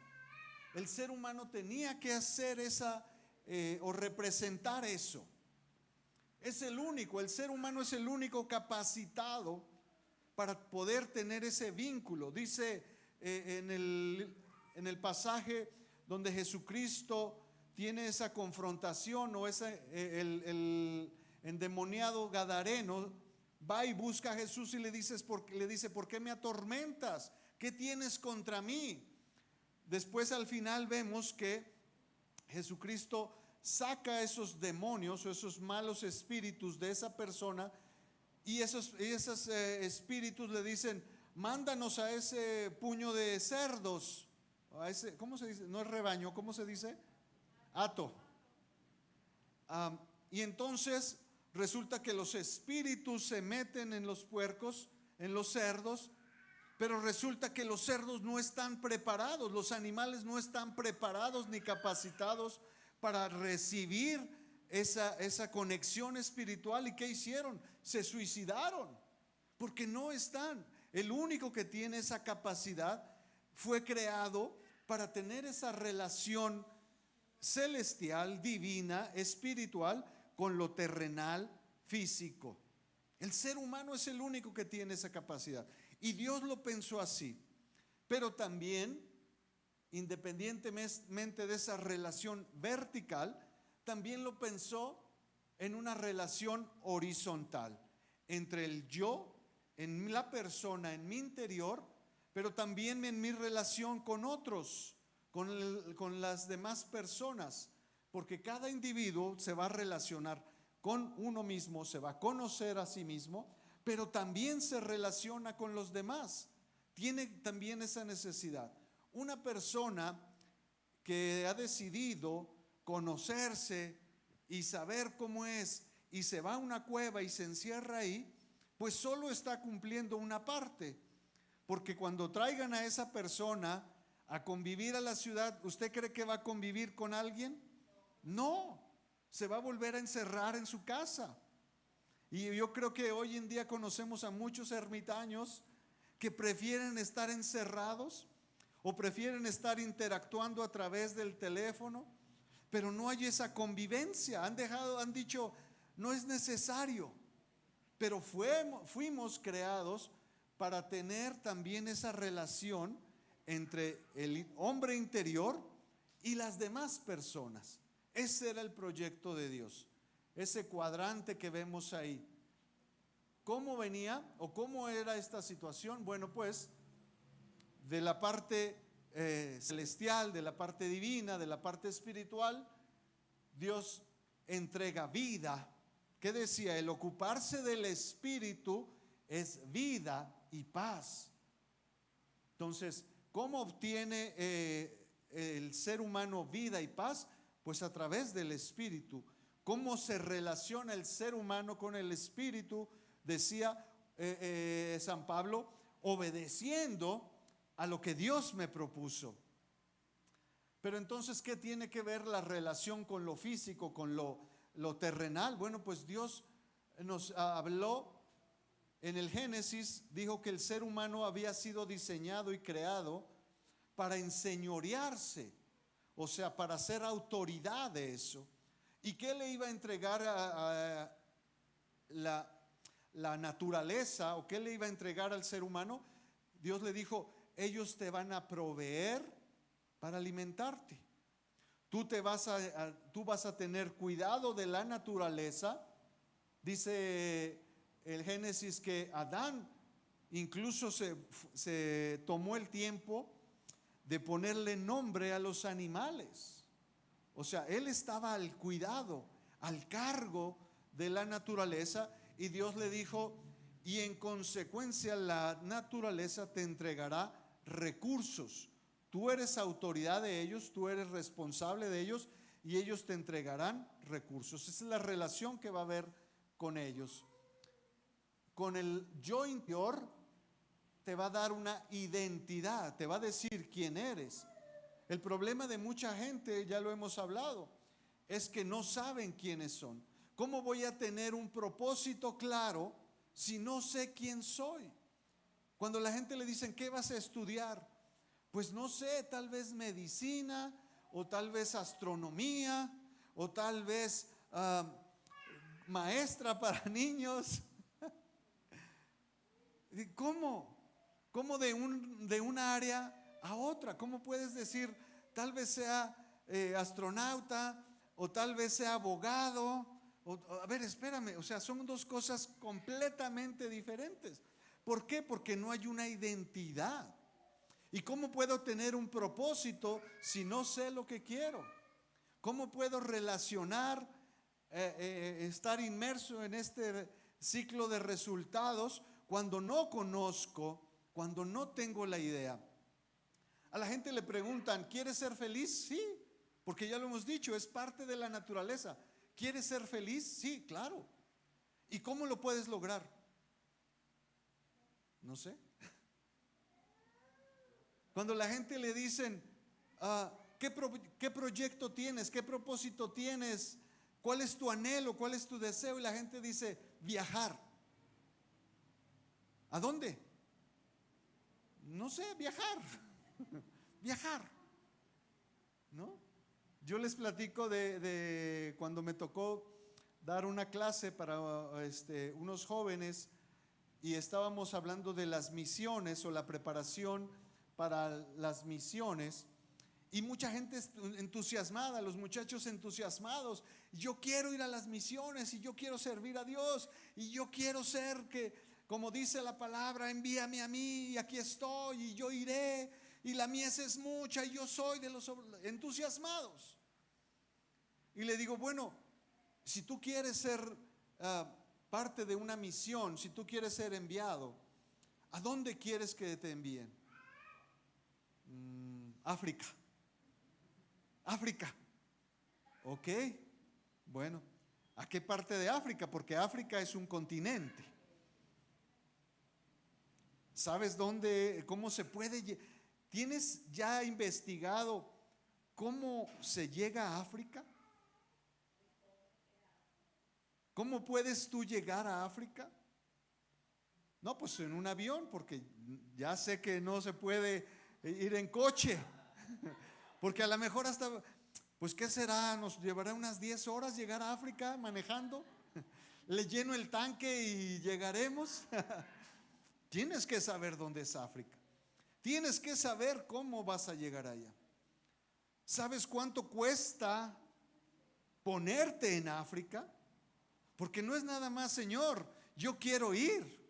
El ser humano tenía que hacer o representar eso. Es el único, el ser humano es el único capacitado para poder tener ese vínculo. Dice en el pasaje donde Jesucristo tiene esa confrontación, o el endemoniado gadareno va y busca a Jesús y le dice, ¿por qué me atormentas? ¿Qué tienes contra mí? Después al final vemos que Jesucristo saca esos demonios o esos malos espíritus de esa persona, y esos espíritus le dicen, mándanos a ese puño de cerdos, a ese, ¿cómo se dice? No es rebaño, ¿cómo se dice? Hato. Y entonces resulta que los espíritus se meten en los puercos, en los cerdos, pero resulta que los cerdos no están preparados, los animales no están preparados ni capacitados para recibir esa conexión espiritual. ¿Y qué hicieron? Se suicidaron, porque no están. El único que tiene esa capacidad fue creado para tener esa relación celestial, divina, espiritual, con lo terrenal, físico. El ser humano es el único que tiene esa capacidad, y Dios lo pensó así. Pero también, independientemente de esa relación vertical, también lo pensó en una relación horizontal entre el yo, en la persona, en mi interior, pero también en mi relación con otros, con las demás personas, porque cada individuo se va a relacionar con uno mismo, se va a conocer a sí mismo, pero también se relaciona con los demás. Tiene también esa necesidad. Una persona que ha decidido conocerse y saber cómo es, y se va a una cueva y se encierra ahí, pues solo está cumpliendo una parte. Porque cuando traigan a esa persona a convivir a la ciudad, ¿usted cree que va a convivir con alguien? No, se va a volver a encerrar en su casa. Y yo creo que hoy en día conocemos a muchos ermitaños que prefieren estar encerrados o prefieren estar interactuando a través del teléfono, pero no hay esa convivencia. Han dicho, no es necesario. Pero fuimos creados para tener también esa relación entre el hombre interior y las demás personas. Ese era el proyecto de Dios, ese cuadrante que vemos ahí. ¿Cómo venía o cómo era esta situación? Bueno, pues de la parte celestial, de la parte divina, de la parte espiritual, Dios entrega vida. ¿Qué decía? El ocuparse del espíritu es vida y paz. Entonces, ¿cómo obtiene el ser humano vida y paz? Pues a través del espíritu. ¿Cómo se relaciona el ser humano con el espíritu? Decía San Pablo, obedeciendo a lo que Dios me propuso. Pero entonces, ¿qué tiene que ver la relación con lo físico, con lo terrenal? Bueno, pues Dios nos habló en el Génesis, dijo que el ser humano había sido diseñado y creado para enseñorearse, o sea, para ser autoridad de eso. ¿Y qué le iba a entregar a la naturaleza, o qué le iba a entregar al ser humano? Dios le dijo, ellos te van a proveer para alimentarte. Tú vas a tener cuidado de la naturaleza. Dice el Génesis que Adán incluso se tomó el tiempo de ponerle nombre a los animales. O sea, él estaba al cuidado, al cargo de la naturaleza, y Dios le dijo: y en consecuencia la naturaleza te entregará recursos. Tú eres autoridad de ellos, tú eres responsable de ellos, y ellos te entregarán recursos. Esa es la relación que va a haber con ellos. Con el yo interior te va a dar una identidad, te va a decir quién eres. El problema de mucha gente, ya lo hemos hablado, es que no saben quiénes son. ¿Cómo voy a tener un propósito claro si no sé quién soy? Cuando la gente le dicen: ¿qué vas a estudiar? Pues no sé, tal vez medicina, o tal vez astronomía, o tal vez maestra para niños. ¿Cómo? ¿Cómo de una área a otra? ¿Cómo puedes decir tal vez sea astronauta, o tal vez sea abogado? A ver, espérame, o sea, son dos cosas completamente diferentes. ¿Por qué? Porque no hay una identidad. ¿Y cómo puedo tener un propósito si no sé lo que quiero? ¿Cómo puedo relacionar, estar inmerso en este ciclo de resultados cuando no conozco, cuando no tengo la idea? A la gente le preguntan: ¿quieres ser feliz? Sí, porque ya lo hemos dicho, es parte de la naturaleza. ¿Quieres ser feliz? Sí, claro. ¿Y cómo lo puedes lograr? No sé. Cuando la gente le dicen: ¿qué proyecto tienes? ¿Qué propósito tienes? ¿Cuál es tu anhelo? ¿Cuál es tu deseo? Y la gente dice: viajar. ¿A dónde? No sé, viajar. Viajar, ¿no? Yo les platico de cuando me tocó dar una clase para unos jóvenes, y estábamos hablando de las misiones o la preparación para las misiones, y mucha gente entusiasmada, los muchachos entusiasmados: yo quiero ir a las misiones, y yo quiero servir a Dios, y yo quiero ser, que como dice la palabra, envíame a mí y aquí estoy, y yo iré, y la mies es mucha, y yo soy de los entusiasmados. Y le digo: bueno, si tú quieres ser parte de una misión, si tú quieres ser enviado, ¿a dónde quieres que te envíen? África. África. Ok, bueno, ¿a qué parte de África? Porque África es un continente. ¿Sabes dónde, cómo se puede? ¿Tienes ya investigado cómo se llega a África? ¿Cómo puedes tú llegar a África? No, pues en un avión, porque ya sé que no se puede ir en coche. Porque a lo mejor hasta, pues ¿qué será? ¿Nos llevará unas 10 horas llegar a África manejando? ¿Le lleno el tanque y llegaremos? Tienes que saber dónde es África. Tienes que saber cómo vas a llegar allá. ¿Sabes cuánto cuesta ponerte en África? Porque no es nada más: Señor, yo quiero ir,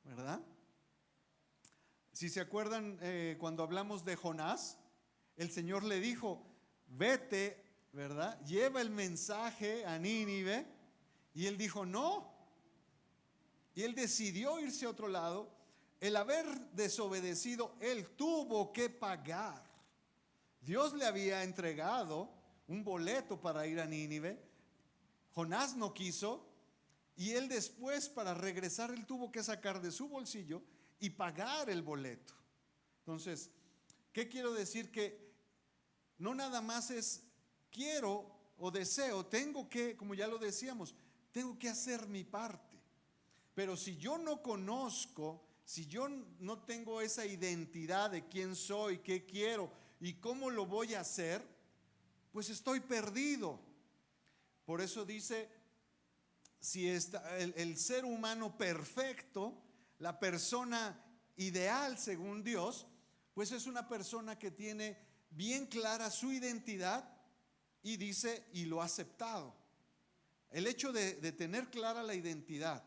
¿verdad? Si se acuerdan, cuando hablamos de Jonás, el Señor le dijo: vete, ¿verdad? Lleva el mensaje a Nínive. Y él dijo: no. Y él decidió irse a otro lado. El haber desobedecido, él tuvo que pagar. Dios le había entregado un boleto para ir a Nínive. Jonás no quiso, y él después, para regresar, él tuvo que sacar de su bolsillo y pagar el boleto. Entonces, ¿qué quiero decir? Que no nada más es quiero o deseo, tengo que, como ya lo decíamos, tengo que hacer mi parte. Pero si yo no conozco, si yo no tengo esa identidad de quién soy, qué quiero y cómo lo voy a hacer, pues estoy perdido. Por eso dice: si está el ser humano perfecto, la persona ideal según Dios, pues es una persona que tiene bien clara su identidad y dice, y lo ha aceptado. El hecho de tener clara la identidad,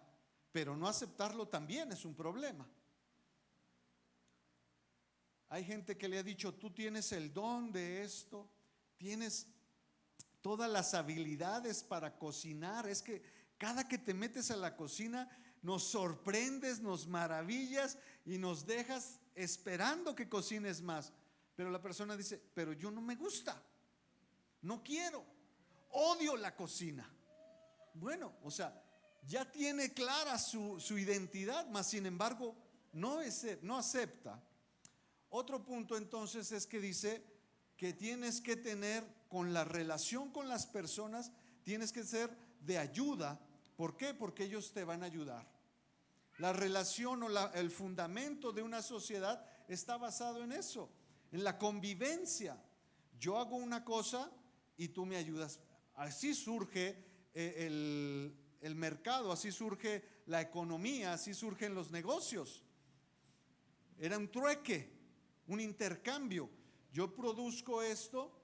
pero no aceptarlo también es un problema. Hay gente que le ha dicho, tú tienes el don de esto, tienes todas las habilidades para cocinar. Es que cada que te metes a la cocina nos sorprendes, nos maravillas y nos dejas esperando que cocines más. Pero la persona dice, pero yo no me gusta, no quiero, odio la cocina. Bueno, o sea, ya tiene clara su identidad, mas sin embargo no acepta. Otro punto entonces es que dice que tienes que tener con la relación con las personas, tienes que ser de ayuda. ¿Por qué? Porque ellos te van a ayudar. La relación o el fundamento de una sociedad está basado en eso, en la convivencia. Yo hago una cosa y tú me ayudas. Así surge el mercado, así surge la economía, así surgen los negocios. Era un trueque, un intercambio. Yo produzco esto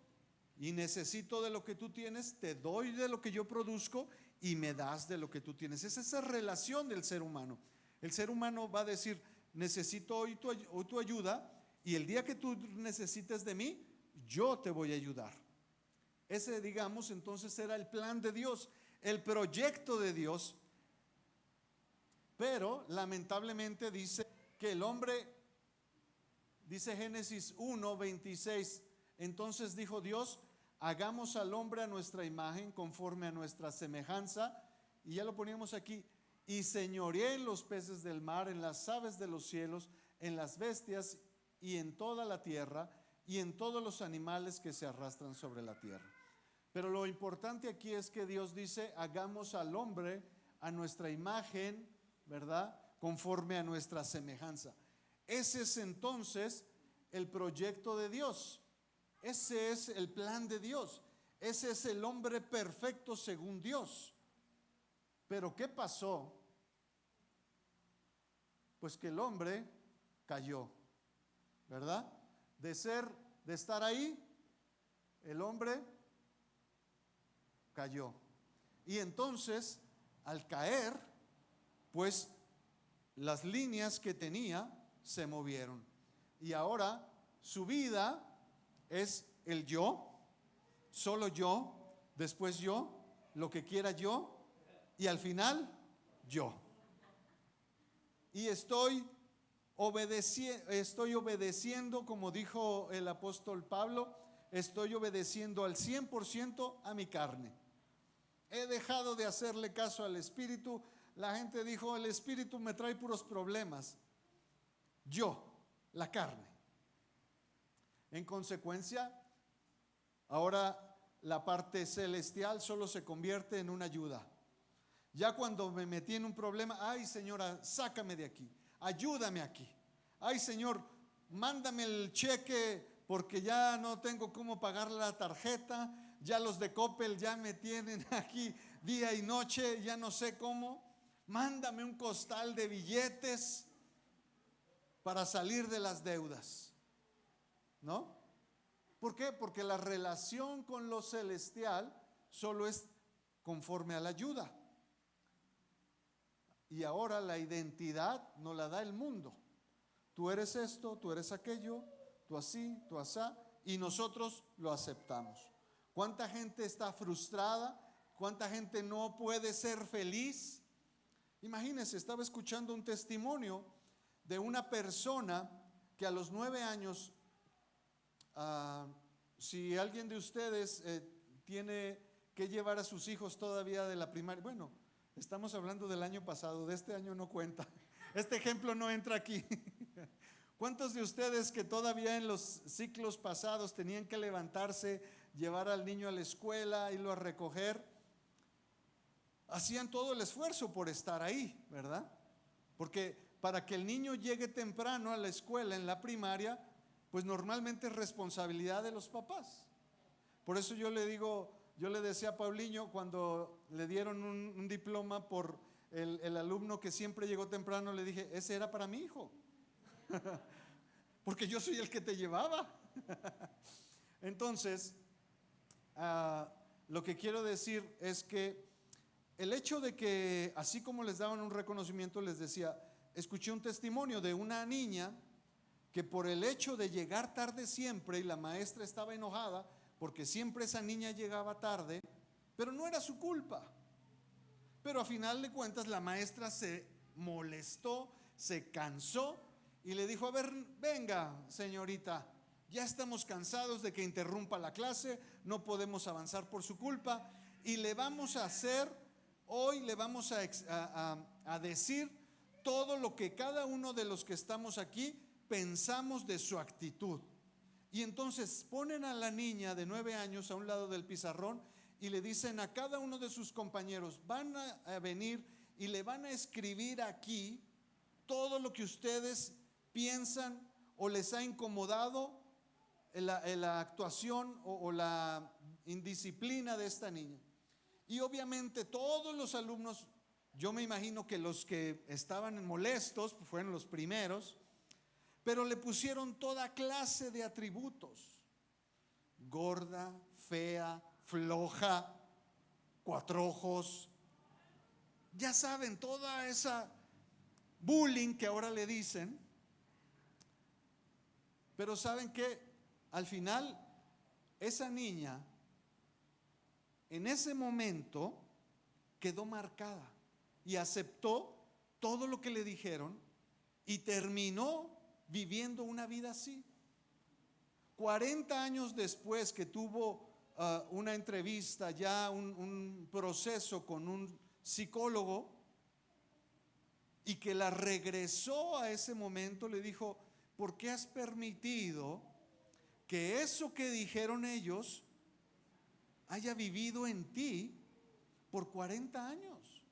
y necesito de lo que tú tienes, te doy de lo que yo produzco y me das de lo que tú tienes. Es esa relación del ser humano. El ser humano va a decir, necesito hoy tu ayuda, y el día que tú necesites de mí, yo te voy a ayudar. Ese, digamos, entonces era el plan de Dios, el proyecto de Dios. Pero lamentablemente dice que el hombre, dice Génesis 1:26, entonces dijo Dios, hagamos al hombre a nuestra imagen, conforme a nuestra semejanza, y ya lo poníamos aquí, y señoreé en los peces del mar, en las aves de los cielos, en las bestias y en toda la tierra, y en todos los animales que se arrastran sobre la tierra. Pero lo importante aquí es que Dios dice, hagamos al hombre a nuestra imagen, ¿verdad? Conforme a nuestra semejanza. Ese es entonces el proyecto de Dios. Ese es el plan de Dios. Ese es el hombre perfecto según Dios. Pero ¿qué pasó? Pues que el hombre cayó, ¿verdad? De estar ahí, el hombre cayó. Y entonces, al caer, pues las líneas que tenía se movieron. Y ahora su vida es el yo, solo yo, después yo, lo que quiera yo, y al final yo. Y estoy obedeciendo, como dijo el apóstol Pablo, estoy obedeciendo al 100% a mi carne. He dejado de hacerle caso al Espíritu. La gente dijo, el Espíritu me trae puros problemas. Yo, la carne. En consecuencia, ahora la parte celestial solo se convierte en una ayuda. Ya cuando me metí en un problema, ay señora, sácame de aquí, ayúdame aquí. Ay Señor, mándame el cheque porque ya no tengo cómo pagar la tarjeta. Ya los de Coppel ya me tienen aquí día y noche, ya no sé cómo. Mándame un costal de billetes para salir de las deudas, ¿no? ¿Por qué? Porque la relación con lo celestial solo es conforme a la ayuda. Y ahora la identidad nos la da el mundo. Tú eres esto, tú eres aquello, tú así, tú asá, y nosotros lo aceptamos. ¿Cuánta gente está frustrada? ¿Cuánta gente no puede ser feliz? Imagínense, estaba escuchando un testimonio de una persona que a los 9 años, si alguien de ustedes tiene que llevar a sus hijos todavía de la primaria, bueno, estamos hablando del año pasado, de este año no cuenta, este ejemplo no entra aquí. ¿Cuántos de ustedes que todavía en los ciclos pasados tenían que levantarse, llevar al niño a la escuela, irlo a recoger, hacían todo el esfuerzo por estar ahí, ¿verdad? Porque para que el niño llegue temprano a la escuela en la primaria, pues normalmente es responsabilidad de los papás. Por eso yo le decía a Paulinho cuando le dieron un diploma por el alumno que siempre llegó temprano, le dije, ese era para mi hijo. porque yo soy el que te llevaba. Entonces, lo que quiero decir es que el hecho de que, así como les daban un reconocimiento, les decía, escuché un testimonio de una niña que por el hecho de llegar tarde siempre, y la maestra estaba enojada porque siempre esa niña llegaba tarde, pero no era su culpa. Pero a final de cuentas la maestra se molestó, se cansó y le dijo, a ver, venga señorita, ya estamos cansados de que interrumpa la clase, no podemos avanzar por su culpa y le vamos a hacer, hoy le vamos a decir todo lo que cada uno de los que estamos aquí pensamos de su actitud. Y entonces ponen a la niña de 9 años a un lado del pizarrón y le dicen a cada uno de sus compañeros, van a venir y le van a escribir aquí todo lo que ustedes piensan o les ha incomodado en la actuación o la indisciplina de esta niña. Y obviamente todos los alumnos, yo me imagino que los que estaban molestos fueron los primeros, pero le pusieron toda clase de atributos: gorda, fea, floja, cuatro ojos. Ya saben, toda esa bullying que ahora le dicen. Pero ¿saben qué? Al final, esa niña en ese momento quedó marcada y aceptó todo lo que le dijeron y terminó viviendo una vida así. 40 años después que tuvo una entrevista, ya un proceso con un psicólogo, y que la regresó a ese momento, le dijo, ¿por qué has permitido que eso que dijeron ellos haya vivido en ti por 40 años?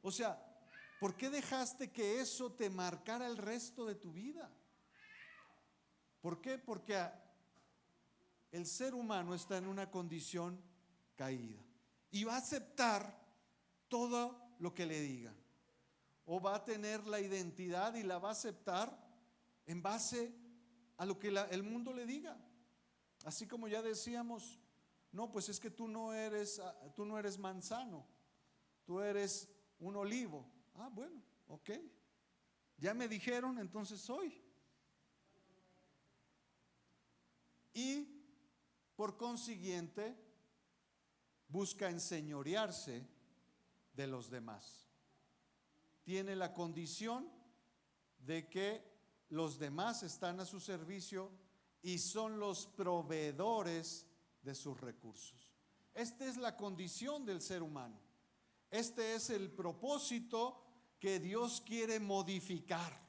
O sea, ¿por qué dejaste que eso te marcara el resto de tu vida? ¿Por qué? Porque el ser humano está en una condición caída y va a aceptar todo lo que le digan, o va a tener la identidad y la va a aceptar en base a lo que el mundo le diga. Así como ya decíamos, no, pues es que tú no eres manzano, tú eres un olivo. Ah, bueno, ok, ya me dijeron, entonces soy. Y por consiguiente busca enseñorearse de los demás. Tiene la condición de que los demás están a su servicio y son los proveedores de sus recursos. Esta es la condición del ser humano. Este es el propósito que Dios quiere modificar.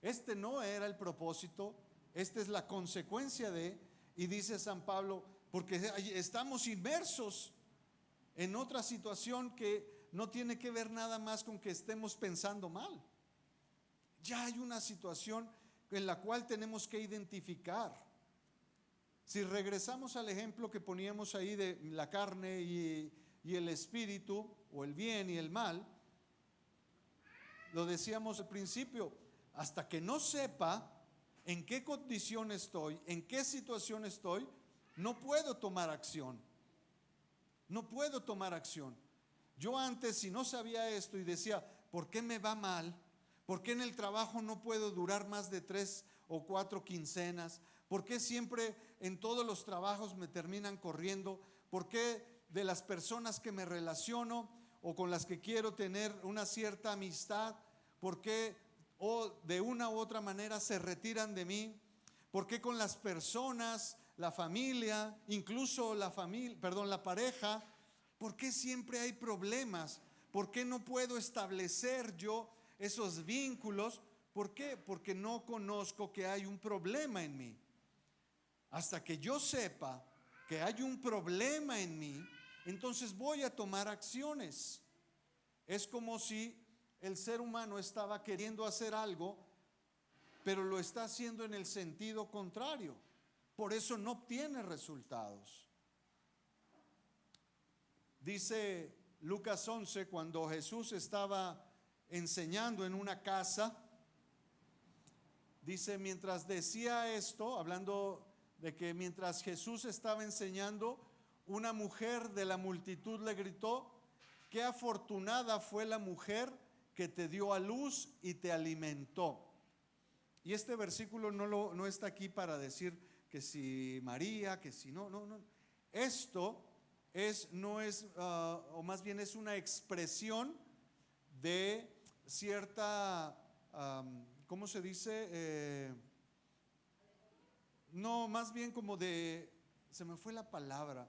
Este no era el propósito, esta es la consecuencia de, y dice San Pablo, porque estamos inmersos en otra situación que no tiene que ver nada más con que estemos pensando mal. Ya hay una situación en la cual tenemos que identificar. Si regresamos al ejemplo que poníamos ahí de la carne y el espíritu, o el bien y el mal, lo decíamos al principio, hasta que no sepa en qué condición estoy, en qué situación estoy, no puedo tomar acción. No puedo tomar acción. Yo antes, si no sabía esto y decía, ¿por qué me va mal? ¿Por qué en el trabajo no puedo durar más de 3 o 4 quincenas? ¿Por qué siempre en todos los trabajos me terminan corriendo? ¿Por qué de las personas que me relaciono o con las que quiero tener una cierta amistad, por qué de una u otra manera se retiran de mí? ¿Por qué con las personas, la familia, incluso la pareja, por qué siempre hay problemas? ¿Por qué no puedo establecer yo esos vínculos? ¿Por qué? Porque no conozco que hay un problema en mí. Hasta que yo sepa que hay un problema en mí, entonces voy a tomar acciones. Es como si el ser humano estaba queriendo hacer algo, pero lo está haciendo en el sentido contrario. Por eso no obtiene resultados. Dice Lucas 11, cuando Jesús estaba enseñando en una casa, Dice, mientras decía esto, hablando de que mientras Jesús estaba enseñando, una mujer de la multitud le gritó: qué afortunada fue la mujer que te dio a luz y te alimentó. Y este versículo no está aquí para decir que si María, que si no. Esto no es, o más bien es una expresión de cierta, ¿cómo se dice? No, más bien como de, se me fue la palabra,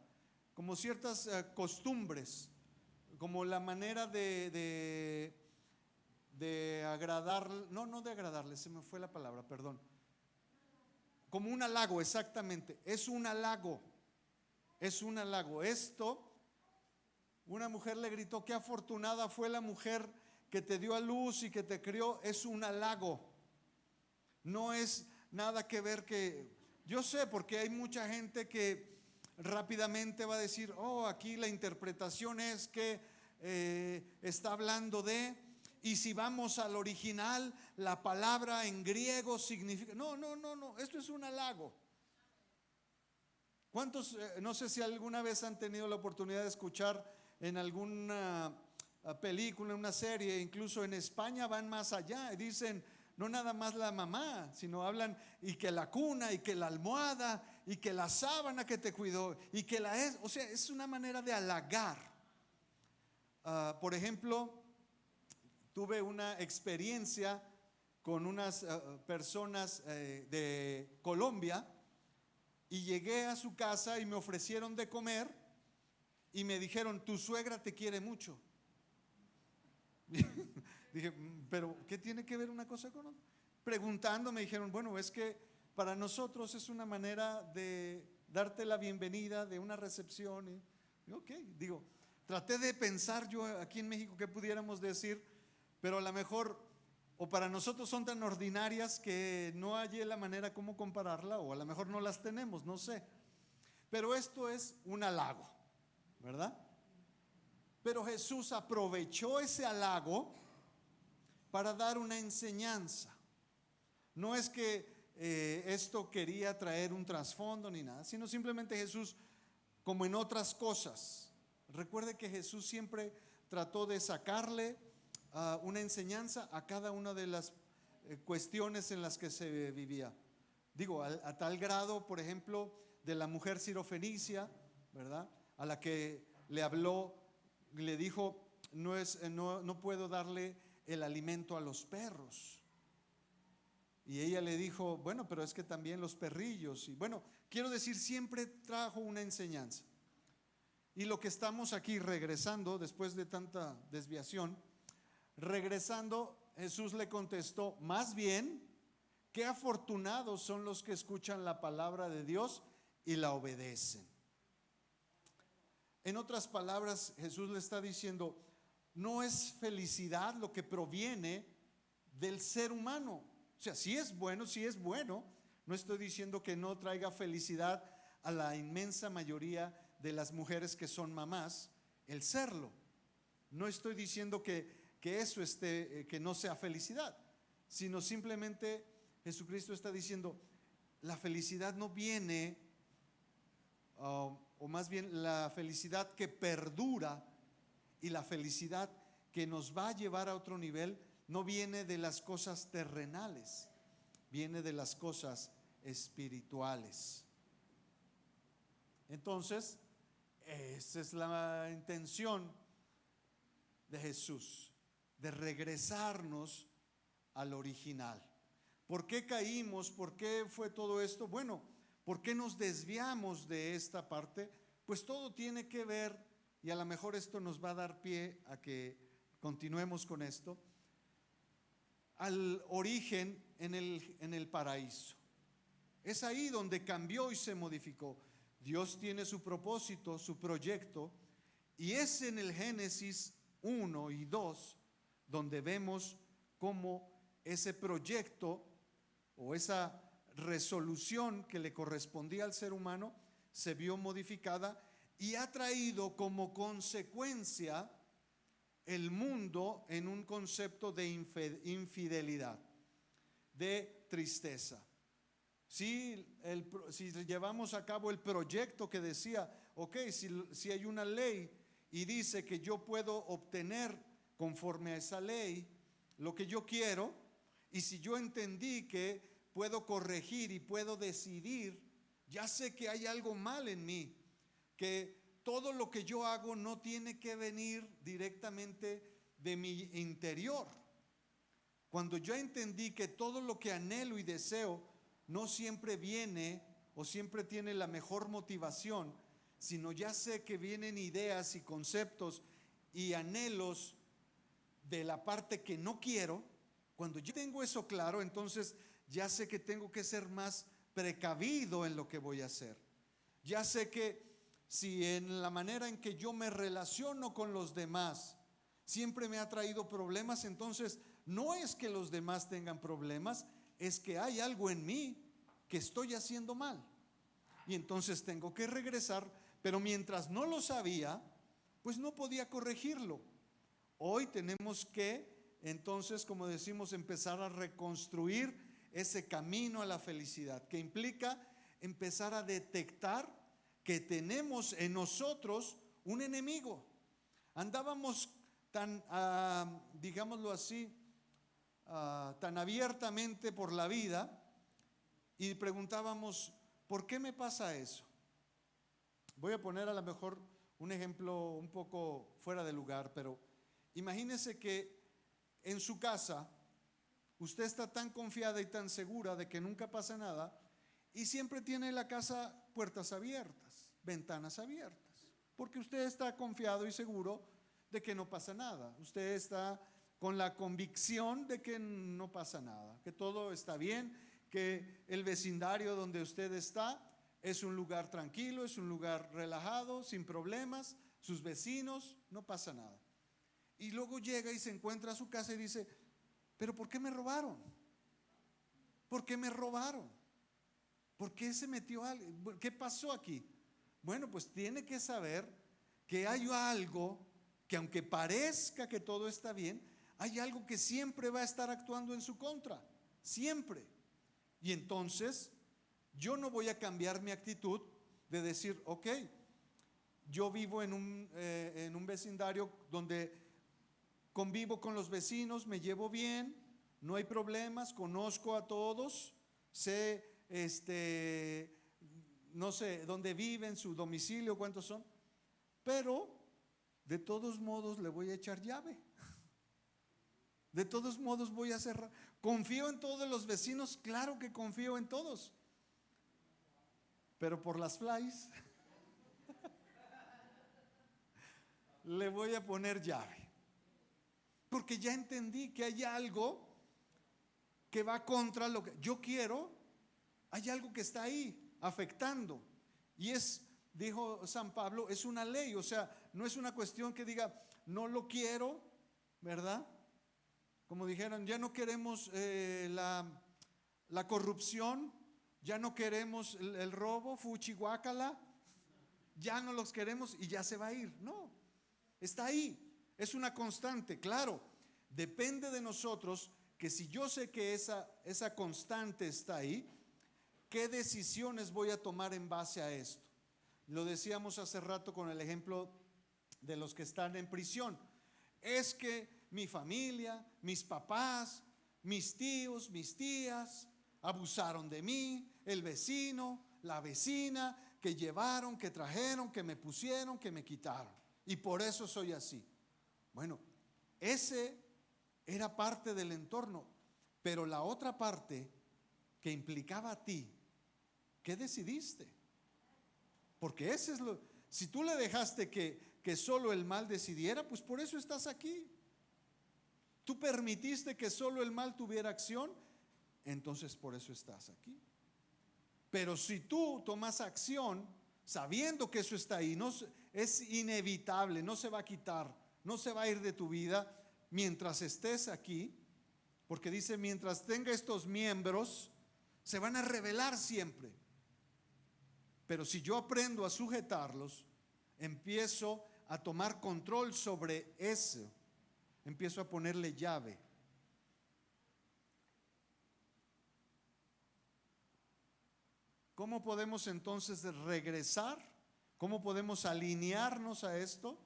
como ciertas costumbres, como la manera de agradar, no de agradarle, se me fue la palabra, perdón. Como un halago, exactamente, es un halago. Esto, una mujer le gritó: qué afortunada fue la mujer que te dio a luz y que te crió. Es un halago. No es nada que ver que, yo sé, porque hay mucha gente que rápidamente va a decir: oh, aquí la interpretación es que está hablando de, y si vamos al original, la palabra en griego significa, no, esto es un halago. ¿Cuántos, no sé si alguna vez han tenido la oportunidad de escuchar en alguna película, en una serie, incluso en España van más allá y dicen, no nada más la mamá, sino hablan y que la cuna y que la almohada y que la sábana que te cuidó y que o sea, es una manera de halagar. Por ejemplo, tuve una experiencia con unas personas de Colombia. Y llegué a su casa y me ofrecieron de comer y me dijeron: tu suegra te quiere mucho. Dije, pero ¿qué tiene que ver una cosa con otra? Preguntando me dijeron, bueno, es que para nosotros es una manera de darte la bienvenida, de una recepción. Y ok, digo, traté de pensar yo aquí en México qué pudiéramos decir, pero a lo mejor o para nosotros son tan ordinarias que no hallé la manera como compararla, o a lo mejor no las tenemos, no sé. Pero esto es un halago, ¿verdad? Pero Jesús aprovechó ese halago para dar una enseñanza. No es que esto quería traer un trasfondo ni nada, sino simplemente Jesús, como en otras cosas, recuerde que Jesús siempre trató de sacarle una enseñanza a cada una de las cuestiones en las que se vivía. Digo, a tal grado, por ejemplo, de la mujer sirofenicia, ¿verdad? A la que le habló, le dijo, no puedo darle el alimento a los perros. Y ella le dijo, bueno, pero es que también los perrillos. Y bueno, quiero decir, siempre trajo una enseñanza. Y lo que estamos aquí regresando, después de tanta desviación, regresando, Jesús le contestó, más bien, qué afortunados son los que escuchan la palabra de Dios y la obedecen. En otras palabras, Jesús le está diciendo, no es felicidad lo que proviene del ser humano. O sea, sí es bueno, no estoy diciendo que no traiga felicidad a la inmensa mayoría de las mujeres que son mamás, el serlo. No estoy diciendo que eso que no sea felicidad, sino simplemente Jesucristo está diciendo, la felicidad no viene, o más bien la felicidad que perdura y la felicidad que nos va a llevar a otro nivel, no viene de las cosas terrenales, viene de las cosas espirituales. Entonces, esa es la intención de Jesús, de regresarnos al original. ¿Por qué caímos? ¿Por qué fue todo esto? Bueno, ¿por qué nos desviamos de esta parte? Pues todo tiene que ver, y a lo mejor esto nos va a dar pie a que continuemos con esto, al origen en el paraíso. Es ahí donde cambió y se modificó. Dios tiene su propósito, su proyecto, y es en el Génesis 1 y 2 donde vemos cómo ese proyecto o esa resolución que le correspondía al ser humano se vio modificada y ha traído como consecuencia el mundo en un concepto de infidelidad. de tristeza. Si llevamos a cabo el proyecto que decía, ok, si hay una ley y dice que yo puedo obtener conforme a esa ley lo que yo quiero, y si yo entendí que puedo corregir y puedo decidir, ya sé que hay algo mal en mí, que todo lo que yo hago no tiene que venir directamente de mi interior. Cuando yo entendí que todo lo que anhelo y deseo no siempre viene o siempre tiene la mejor motivación, sino ya sé que vienen ideas y conceptos y anhelos de la parte que no quiero. Cuando yo tengo eso claro, entonces ya sé que tengo que ser más precavido en lo que voy a hacer. Ya sé que si en la manera en que yo me relaciono con los demás siempre me ha traído problemas, entonces no es que los demás tengan problemas, es que hay algo en mí que estoy haciendo mal. Y entonces tengo que regresar, pero mientras no lo sabía, pues no podía corregirlo. Hoy tenemos que, entonces, como decimos, empezar a reconstruir ese camino a la felicidad, que implica empezar a detectar que tenemos en nosotros un enemigo. Andábamos tan, digámoslo así, tan abiertamente por la vida y preguntábamos, ¿por qué me pasa eso? Voy a poner a lo mejor un ejemplo un poco fuera de lugar, pero imagínese que en su casa usted está tan confiada y tan segura de que nunca pasa nada y siempre tiene la casa puertas abiertas, ventanas abiertas, porque usted está confiado y seguro de que no pasa nada. Usted está con la convicción de que no pasa nada, que todo está bien, que el vecindario donde usted está es un lugar tranquilo, es un lugar relajado, sin problemas, sus vecinos, no pasa nada. Y luego llega y se encuentra a su casa y dice, ¿pero por qué me robaron? ¿Por qué me robaron? ¿Por qué se metió algo? ¿Qué pasó aquí? Bueno, pues tiene que saber que hay algo que, aunque parezca que todo está bien, hay algo que siempre va a estar actuando en su contra, siempre. Y entonces yo no voy a cambiar mi actitud de decir, ok, yo vivo en un vecindario donde convivo con los vecinos, me llevo bien, no hay problemas, conozco a todos, sé, no sé dónde viven, su domicilio, cuántos son, pero de todos modos le voy a echar llave. De todos modos voy a cerrar. ¿Confío en todos los vecinos? Claro que confío en todos, pero por las flies le voy a poner llave, porque ya entendí que hay algo que va contra lo que yo quiero. Hay algo que está ahí afectando, y dijo San Pablo, es una ley. O sea, no es una cuestión que diga no lo quiero, ¿verdad? Como dijeron, ya no queremos la corrupción, ya no queremos el robo, fuchihuacala, ya no los queremos y ya se va a ir. No, está ahí, es una constante. Claro, depende de nosotros que si yo sé que esa constante está ahí, ¿qué decisiones voy a tomar en base a esto? Lo decíamos hace rato con el ejemplo de los que están en prisión. Es que mi familia, mis papás, mis tíos, mis tías abusaron de mí, el vecino, la vecina, que llevaron, que trajeron, que me pusieron, que me quitaron, y por eso soy así. Bueno, ese era parte del entorno, pero la otra parte que implicaba a ti, ¿qué decidiste? Porque ese es si tú le dejaste que solo el mal decidiera, pues por eso estás aquí. Tú permitiste que solo el mal tuviera acción, entonces por eso estás aquí. Pero si tú tomas acción sabiendo que eso está ahí, es inevitable, no se va a quitar, no se va a ir de tu vida mientras estés aquí, porque dice, mientras tenga estos miembros, se van a revelar siempre. Pero si yo aprendo a sujetarlos, empiezo a tomar control sobre eso, empiezo a ponerle llave. ¿Cómo podemos entonces regresar? ¿Cómo podemos alinearnos a esto?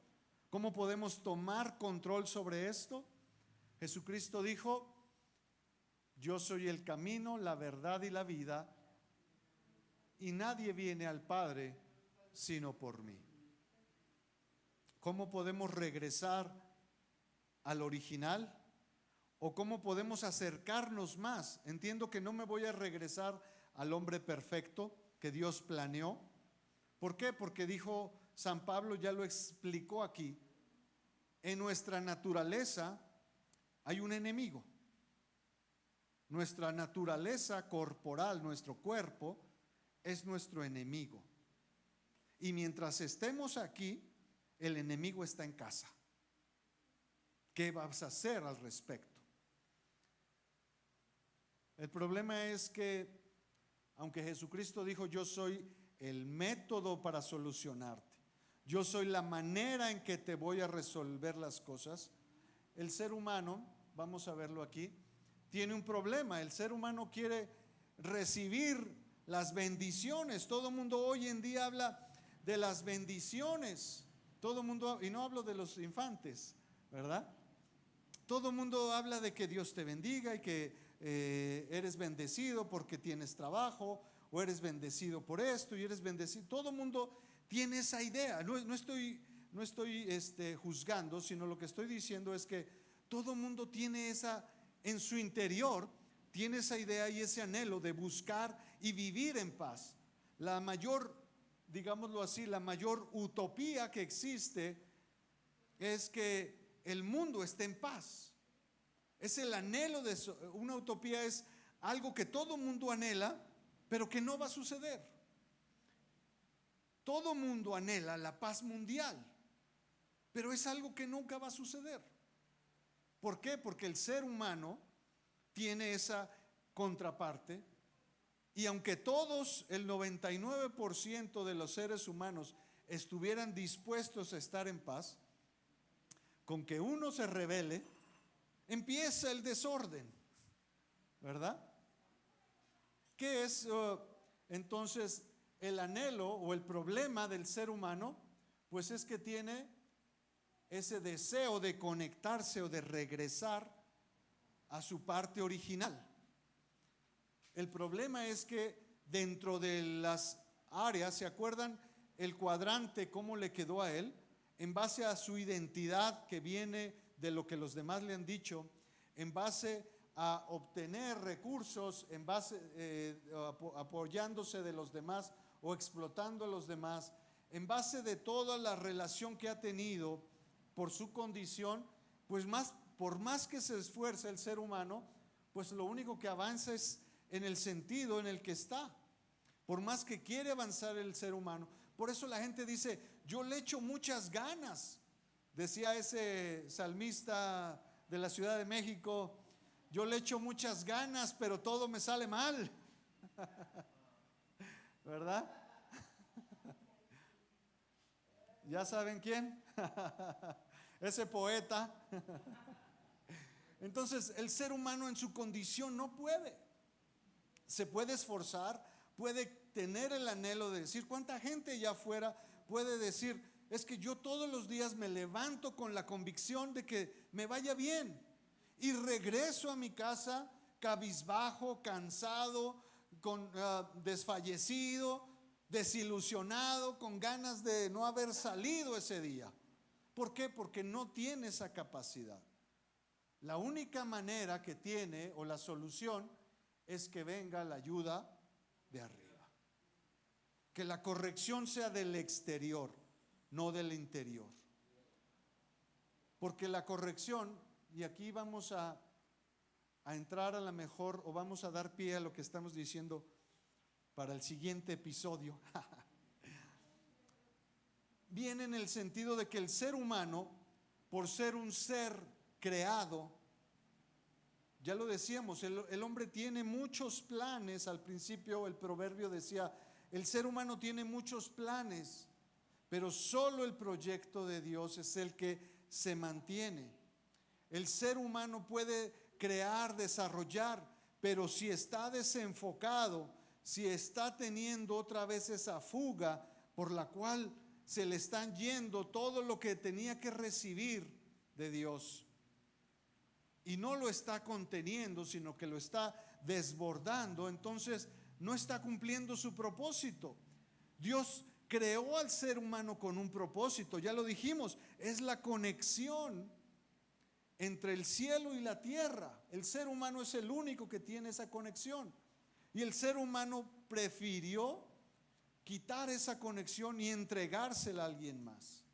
¿Cómo podemos tomar control sobre esto? Jesucristo dijo: yo soy el camino, la verdad y la vida, y nadie viene al Padre sino por mí. ¿Cómo podemos regresar al original? ¿O cómo podemos acercarnos más? Entiendo que no me voy a regresar al hombre perfecto que Dios planeó. ¿Por qué? Porque dijo San Pablo, ya lo explicó aquí, en nuestra naturaleza hay un enemigo. Nuestra naturaleza corporal, nuestro cuerpo, es nuestro enemigo. Y mientras estemos aquí, el enemigo está en casa. ¿Qué vas a hacer al respecto? El problema es que, aunque Jesucristo dijo: yo soy el método para solucionarte, yo soy la manera en que te voy a resolver las cosas, el ser humano, vamos a verlo aquí, tiene un problema. El ser humano quiere recibir las bendiciones. Todo el mundo hoy en día habla de las bendiciones. Todo el mundo, y no hablo de los infantes, ¿verdad? Todo el mundo habla de que Dios te bendiga y que eres bendecido porque tienes trabajo, o eres bendecido por esto y eres bendecido. Todo el mundo tiene esa idea. No estoy juzgando, sino lo que estoy diciendo es que todo el mundo tiene esa, en su interior, tiene esa idea y ese anhelo de buscar y vivir en paz. La mayor, digámoslo así, la mayor utopía que existe es que el mundo esté en paz. Es el anhelo de eso. Una utopía es algo que todo mundo anhela, pero que no va a suceder. Todo mundo anhela la paz mundial, pero es algo que nunca va a suceder. ¿Por qué? Porque el ser humano tiene esa contraparte, y aunque todos, el 99% de los seres humanos estuvieran dispuestos a estar en paz, con que uno se rebele, empieza el desorden, ¿verdad? ¿Qué es entonces el anhelo o el problema del ser humano? Pues es que tiene ese deseo de conectarse o de regresar a su parte original. El problema es que dentro de las áreas, ¿se acuerdan el cuadrante cómo le quedó a él? En base a su identidad que viene de lo que los demás le han dicho, en base a obtener recursos, en base apoyándose de los demás o explotando a los demás, en base de toda la relación que ha tenido por su condición, pues por más que se esfuerce el ser humano, pues lo único que avanza es en el sentido en el que está. Por más que quiere avanzar el ser humano, por eso la gente dice: yo le echo muchas ganas. Decía ese salmista de la Ciudad de México: yo le echo muchas ganas, pero todo me sale mal. ¿Verdad? ¿Ya saben quién? Ese poeta. Entonces, el ser humano en su condición no puede. Se puede esforzar, puede tener el anhelo de decir. ¿Cuánta gente allá afuera puede decir: es que yo todos los días me levanto con la convicción de que me vaya bien, y regreso a mi casa cabizbajo, cansado, desfallecido, desilusionado, con ganas de no haber salido ese día? ¿Por qué? Porque no tiene esa capacidad. La única manera que tiene, o la solución, es que venga la ayuda de arriba. Que la corrección sea del exterior, no del interior. Porque la corrección, y aquí vamos a entrar a la mejor, o vamos a dar pie a lo que estamos diciendo para el siguiente episodio. Viene en el sentido de que el ser humano, por ser un ser creado, ya lo decíamos, el hombre tiene muchos planes. Al principio el proverbio decía: el ser humano tiene muchos planes, pero solo el proyecto de Dios es el que se mantiene. El ser humano puede crear, desarrollar, pero si está desenfocado, si está teniendo otra vez esa fuga por la cual se le están yendo todo lo que tenía que recibir de Dios. Y no lo está conteniendo, sino que lo está desbordando, entonces no está cumpliendo su propósito. Dios creó al ser humano con un propósito, ya lo dijimos, es la conexión entre el cielo y la tierra. El ser humano es el único que tiene esa conexión. Y el ser humano prefirió quitar esa conexión y entregársela a alguien más.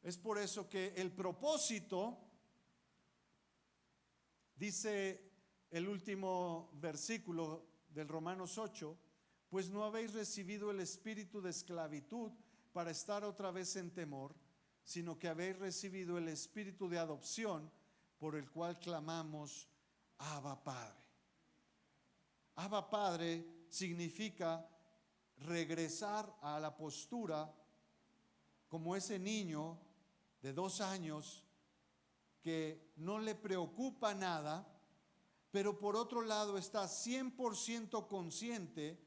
Es por eso que el propósito, dice el último versículo del Romanos 8, pues no habéis recibido el espíritu de esclavitud para estar otra vez en temor, sino que habéis recibido el espíritu de adopción, por el cual clamamos, Abba Padre. Abba Padre significa regresar a la postura como ese niño de 2 años que no le preocupa nada, pero por otro lado está 100% consciente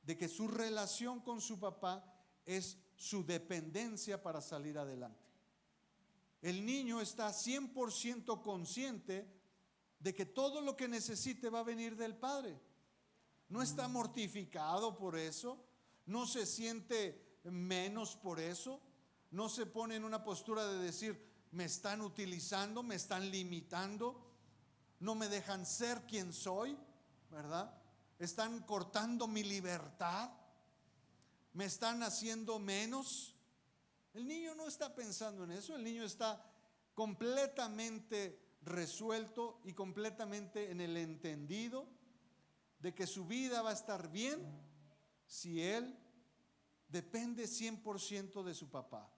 de que su relación con su papá es su dependencia para salir adelante. El niño está 100% consciente de que todo lo que necesite va a venir del Padre. No está mortificado por eso, no se siente menos por eso, no se pone en una postura de decir, me están utilizando, me están limitando, no me dejan ser quien soy, ¿verdad? Están cortando mi libertad, me están haciendo menos. El niño no está pensando en eso, el niño está completamente resuelto y completamente en el entendido de que su vida va a estar bien si él depende 100% de su papá.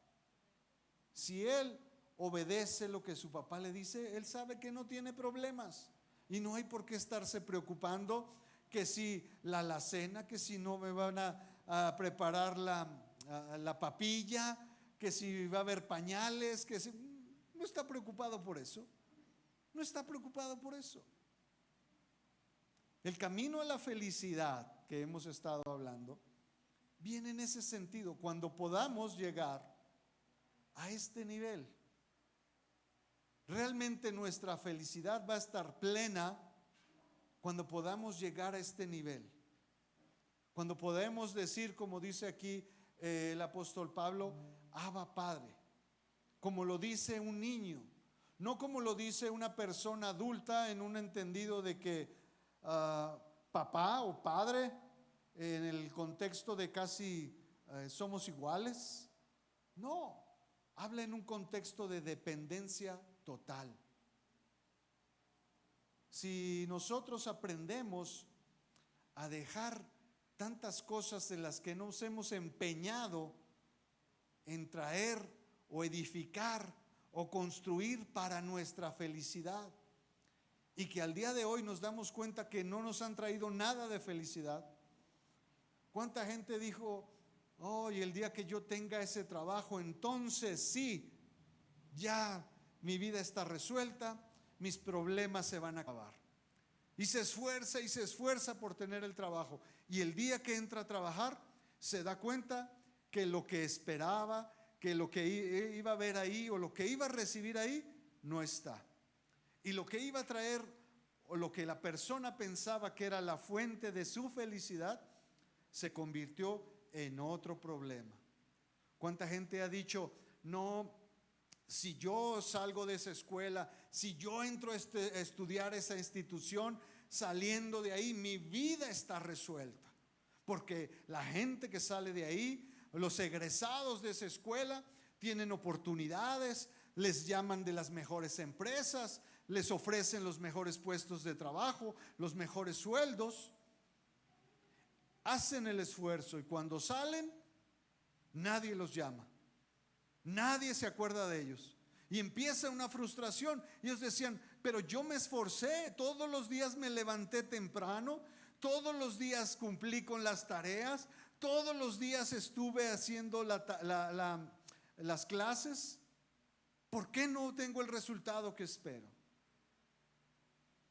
Si él obedece lo que su papá le dice, él sabe que no tiene problemas y no hay por qué estarse preocupando que si la alacena, que si no me van a preparar la papilla, que si va a haber pañales, que si, no está preocupado por eso. No está preocupado por eso. El camino a la felicidad que hemos estado hablando viene en ese sentido, cuando podamos llegar a este nivel. Realmente nuestra felicidad va a estar plena cuando podamos llegar a este nivel. Cuando podemos decir, como dice aquí el apóstol Pablo, Abba Padre, como lo dice un niño, no como lo dice una persona adulta en un entendido de que papá o padre, en el contexto de casi somos iguales. No, habla en un contexto de dependencia total. Si nosotros aprendemos a dejar tantas cosas en las que nos hemos empeñado en traer o edificar o construir para nuestra felicidad, y que al día de hoy nos damos cuenta que no nos han traído nada de felicidad. ¿Cuánta gente dijo, y el día que yo tenga ese trabajo, entonces sí, ya mi vida está resuelta, mis problemas se van a acabar? Y se esfuerza por tener el trabajo, y el día que entra a trabajar se da cuenta que lo que esperaba, que lo que iba a ver ahí o lo que iba a recibir ahí no está. Y lo que iba a traer o lo que la persona pensaba que era la fuente de su felicidad se convirtió en otro problema. ¿Cuánta gente ha dicho, no, si yo salgo de esa escuela, si yo entro a estudiar esa institución, saliendo de ahí mi vida está resuelta? Porque la gente que sale de ahí, los egresados de esa escuela, tienen oportunidades, les llaman de las mejores empresas, les ofrecen los mejores puestos de trabajo, los mejores sueldos, hacen el esfuerzo y cuando salen nadie los llama, nadie se acuerda de ellos y empieza una frustración. Ellos decían, pero yo me esforcé, todos los días me levanté temprano, todos los días cumplí con las tareas, todos los días estuve haciendo las clases, ¿por qué no tengo el resultado que espero?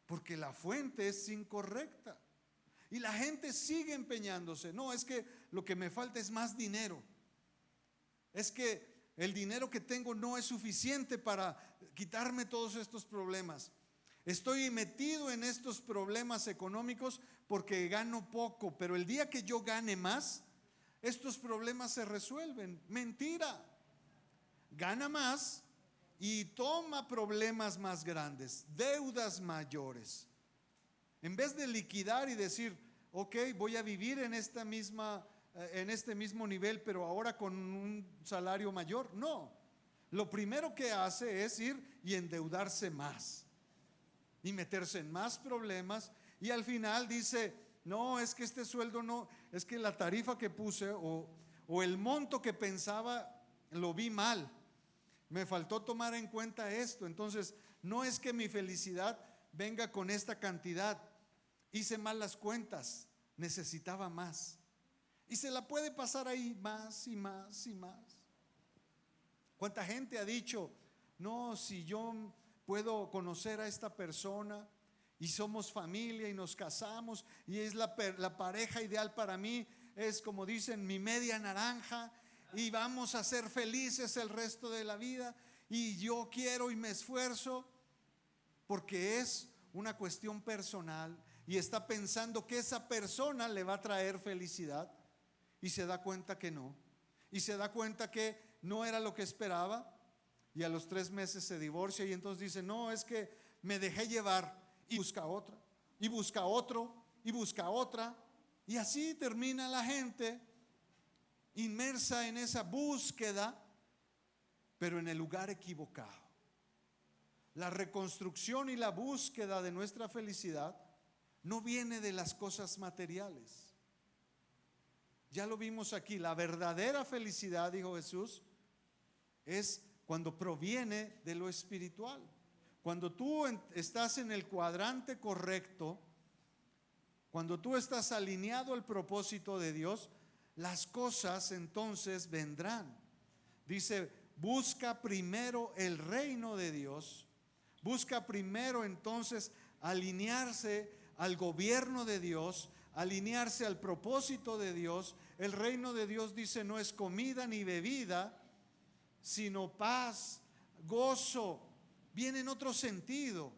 Porque la fuente es incorrecta. Y la gente sigue empeñándose. No, es que lo que me falta es más dinero. Es que el dinero que tengo no es suficiente para quitarme todos estos problemas. Estoy metido en estos problemas económicos porque gano poco, pero el día que yo gane más, estos problemas se resuelven. Mentira. Gana más y toma problemas más grandes, deudas mayores. En vez de liquidar y decir, ok, voy a vivir en este mismo nivel, pero ahora con un salario mayor. No, lo primero que hace es ir y endeudarse más y meterse en más problemas, y al final dice, no, es que este sueldo no, es que la tarifa que puse o el monto que pensaba lo vi mal, me faltó tomar en cuenta esto. Entonces no es que mi felicidad venga con esta cantidad, hice mal las cuentas, necesitaba más, y se la puede pasar ahí más y más y más. ¿Cuánta gente ha dicho, no, si yo puedo conocer a esta persona y somos familia y nos casamos y es la pareja ideal para mí, es como dicen, mi media naranja, y vamos a ser felices el resto de la vida, y yo quiero y me esfuerzo, porque es una cuestión personal y está pensando que esa persona le va a traer felicidad, y se da cuenta que no, y se da cuenta que no era lo que esperaba, y a los 3 meses se divorcia, y entonces dice, no, es que me dejé llevar, y busca otra, y busca otro, y busca otra, y así termina la gente inmersa en esa búsqueda, pero en el lugar equivocado. La reconstrucción y la búsqueda de nuestra felicidad no viene de las cosas materiales. Ya lo vimos aquí, la verdadera felicidad, dijo Jesús, es cuando proviene de lo espiritual. Cuando tú estás en el cuadrante correcto, cuando tú estás alineado al propósito de Dios, las cosas entonces vendrán. Dice, busca primero el reino de Dios, busca primero entonces alinearse al gobierno de Dios, alinearse al propósito de Dios. El reino de Dios, dice, no es comida ni bebida, sino paz, gozo. Viene en otro sentido.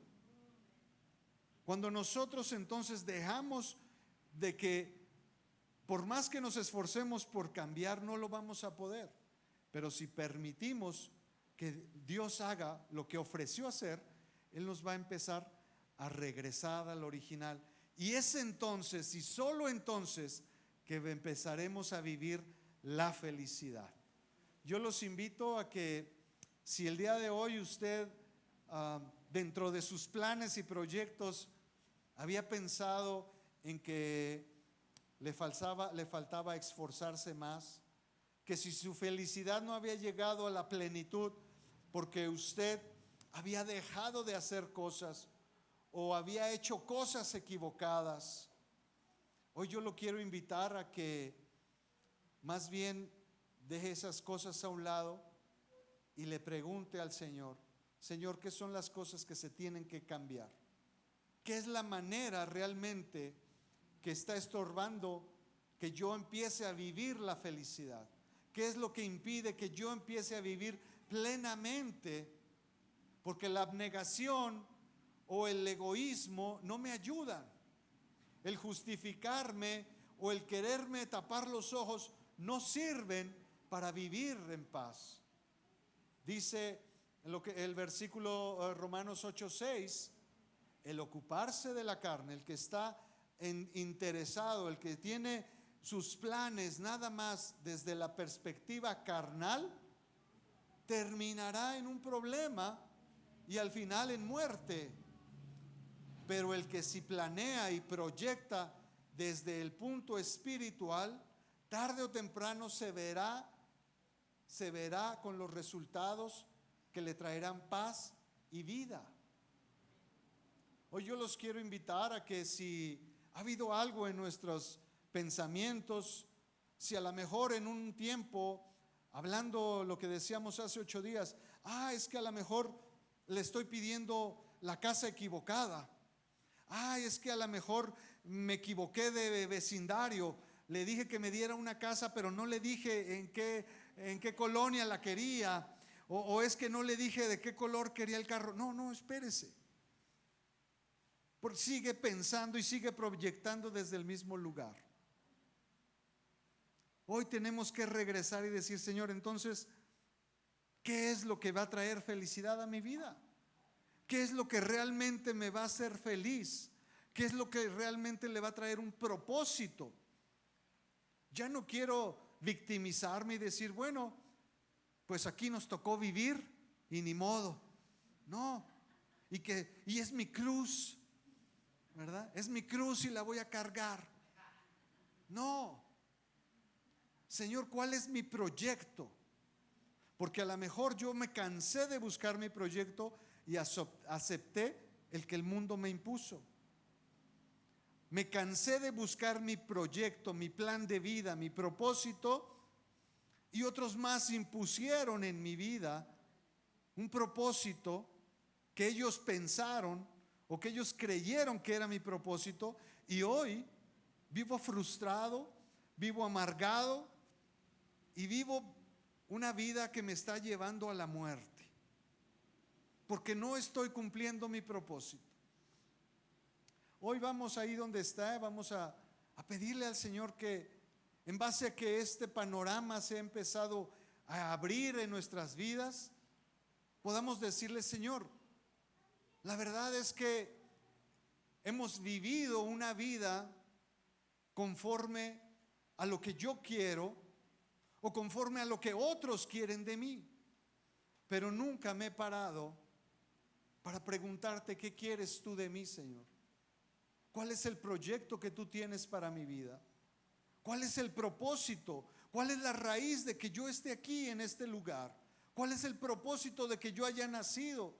Cuando nosotros entonces dejamos de que, por más que nos esforcemos por cambiar, no lo vamos a poder. Pero si permitimos que Dios haga lo que ofreció hacer, Él nos va a empezar a regresar al original. Y es entonces, y solo entonces, que empezaremos a vivir la felicidad. Yo los invito a que, si el día de hoy usted, dentro de sus planes y proyectos, había pensado en que le faltaba esforzarse más, que si su felicidad no había llegado a la plenitud porque usted había dejado de hacer cosas o había hecho cosas equivocadas, hoy yo lo quiero invitar a que más bien deje esas cosas a un lado y le pregunte al Señor, Señor, ¿qué son las cosas que se tienen que cambiar? ¿Qué es la manera realmente que está estorbando que yo empiece a vivir la felicidad? ¿Qué es lo que impide que yo empiece a vivir plenamente? Porque la abnegación o el egoísmo no me ayudan. El justificarme o el quererme tapar los ojos no sirven para vivir en paz. Dice el versículo Romanos 8:6, el ocuparse de la carne, el que está interesado, el que tiene sus planes nada más desde la perspectiva carnal, terminará en un problema y al final en muerte. Pero el que si planea y proyecta desde el punto espiritual, tarde o temprano se verá con los resultados que le traerán paz y vida. Hoy yo los quiero invitar a que, si ha habido algo en nuestros pensamientos, si a lo mejor en un tiempo, hablando lo que decíamos hace 8 días, es que a lo mejor le estoy pidiendo la casa equivocada, es que a lo mejor me equivoqué de vecindario. Le dije que me diera una casa, pero no le dije en qué colonia la quería. O es que no le dije de qué color quería el carro. No, espérese. Porque sigue pensando y sigue proyectando desde el mismo lugar. Hoy tenemos que regresar y decir: Señor, entonces, ¿qué es lo que va a traer felicidad a mi vida? ¿Qué es lo que realmente me va a hacer feliz? ¿Qué es lo que realmente le va a traer un propósito? Ya no quiero victimizarme y decir: bueno, pues aquí nos tocó vivir y ni modo. No, y es mi cruz, ¿verdad? Es mi cruz y la voy a cargar. No, Señor, ¿cuál es mi proyecto? Porque a lo mejor yo me cansé de buscar mi proyecto y acepté el que el mundo me impuso. Me cansé de buscar mi proyecto, mi plan de vida, mi propósito, y otros más impusieron en mi vida un propósito que ellos pensaron o que ellos creyeron que era mi propósito, y hoy vivo frustrado, vivo amargado y vivo una vida que me está llevando a la muerte, porque no estoy cumpliendo mi propósito. Hoy vamos ahí donde está, vamos a pedirle al Señor que, en base a que este panorama se ha empezado a abrir en nuestras vidas, podamos decirle: Señor, la verdad es que hemos vivido una vida conforme a lo que yo quiero o conforme a lo que otros quieren de mí, pero nunca me he parado para preguntarte: ¿qué quieres tú de mí, Señor? ¿Cuál es el proyecto que tú tienes para mi vida? ¿Cuál es el propósito? ¿Cuál es la raíz de que yo esté aquí en este lugar? ¿Cuál es el propósito de que yo haya nacido?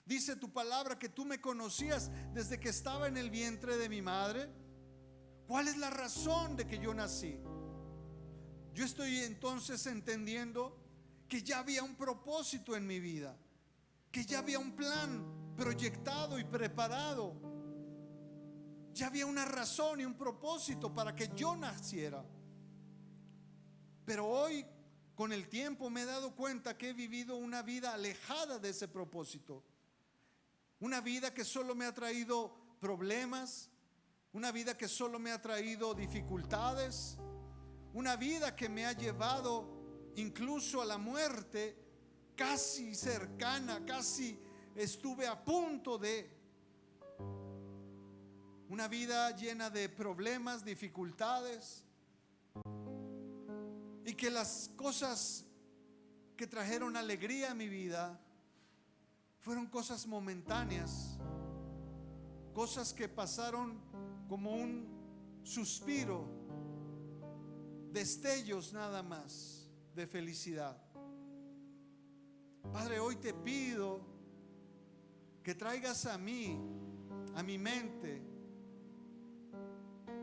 Dice tu palabra que tú me conocías desde que estaba en el vientre de mi madre. ¿Cuál es la razón de que yo nací? Yo estoy entonces entendiendo que ya había un propósito en mi vida, que ya había un plan proyectado y preparado. Ya había una razón y un propósito para que yo naciera. Pero hoy, con el tiempo, me he dado cuenta que he vivido una vida alejada de ese propósito. Una vida que solo me ha traído problemas, una vida que solo me ha traído dificultades, una vida que me ha llevado incluso a la muerte, casi cercana, casi estuve a punto de. Una vida llena de problemas, dificultades, y que las cosas que trajeron alegría a mi vida fueron cosas momentáneas, cosas que pasaron como un suspiro, destellos nada más de felicidad. Padre, hoy te pido que traigas a mí, a mi mente,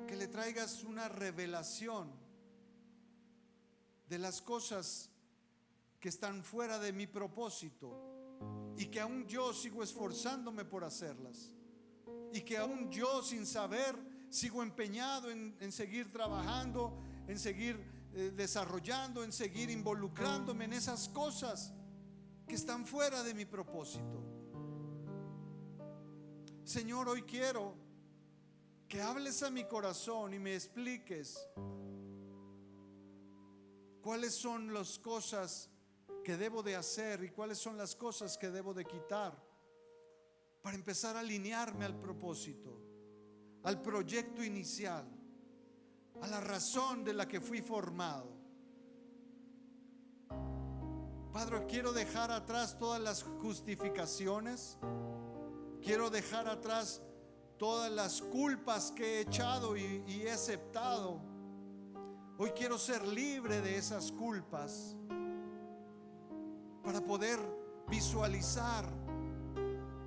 que le traigas una revelación de las cosas que están fuera de mi propósito y que aún yo sigo esforzándome por hacerlas, y que aún yo, sin saber, sigo empeñado en seguir trabajando, en seguir desarrollando, en seguir involucrándome en esas cosas que están fuera de mi propósito. Señor, hoy quiero que hables a mi corazón y me expliques cuáles son las cosas que debo de hacer y cuáles son las cosas que debo de quitar para empezar a alinearme al propósito, al proyecto inicial, a la razón de la que fui formado. Padre, quiero dejar atrás todas las justificaciones, quiero dejar atrás todas las culpas que he echado y he aceptado. Hoy quiero ser libre de esas culpas para poder visualizar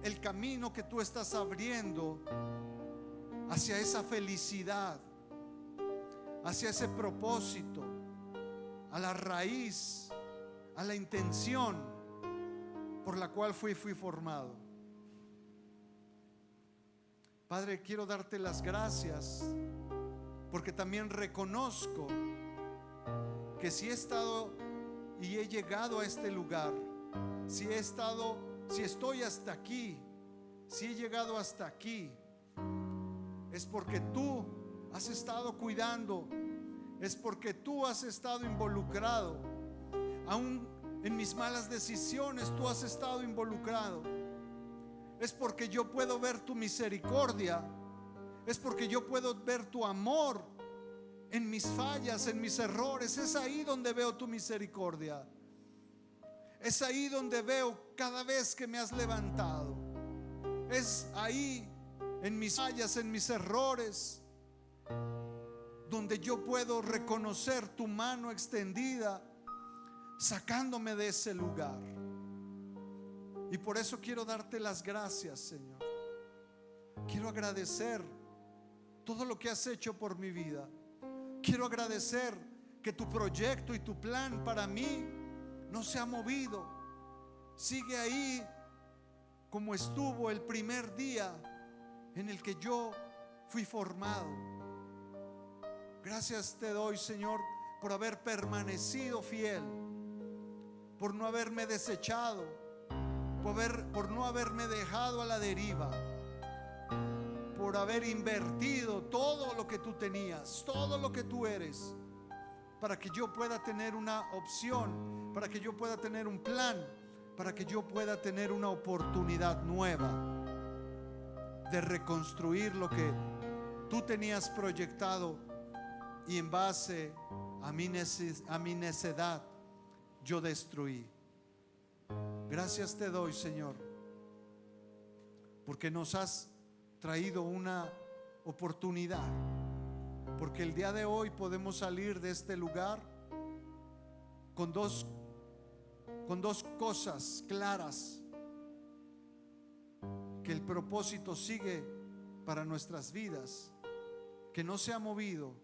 el camino que tú estás abriendo hacia esa felicidad, hacia ese propósito, a la raíz, a la intención por la cual fui formado. Padre, quiero darte las gracias porque también reconozco que si he estado y he llegado a este lugar, si estoy hasta aquí, si he llegado hasta aquí, es porque tú has estado cuidando, es porque tú has estado involucrado. Aún en mis malas decisiones tú has estado involucrado. Es porque yo puedo ver tu misericordia, es porque yo puedo ver tu amor en mis fallas, en mis errores. Es ahí donde veo tu misericordia. Es ahí donde veo cada vez que me has levantado. Es ahí, en mis fallas, en mis errores, donde yo puedo reconocer tu mano extendida, sacándome de ese lugar. Y por eso quiero darte las gracias, Señor. Quiero agradecer todo lo que has hecho por mi vida. Quiero agradecer que tu proyecto y tu plan para mí no se ha movido. Sigue ahí como estuvo el primer día en el que yo fui formado. Gracias te doy, Señor, por haber permanecido fiel, por no haberme desechado, por no haberme dejado a la deriva, por haber invertido todo lo que tú tenías, todo lo que tú eres, para que yo pueda tener una opción, para que yo pueda tener un plan, para que yo pueda tener una oportunidad nueva de reconstruir lo que tú tenías proyectado, y en base a mi necedad yo destruí. Gracias te doy, Señor, porque nos has traído una oportunidad, porque el día de hoy podemos salir de este lugar con dos cosas claras: que el propósito sigue para nuestras vidas, que no se ha movido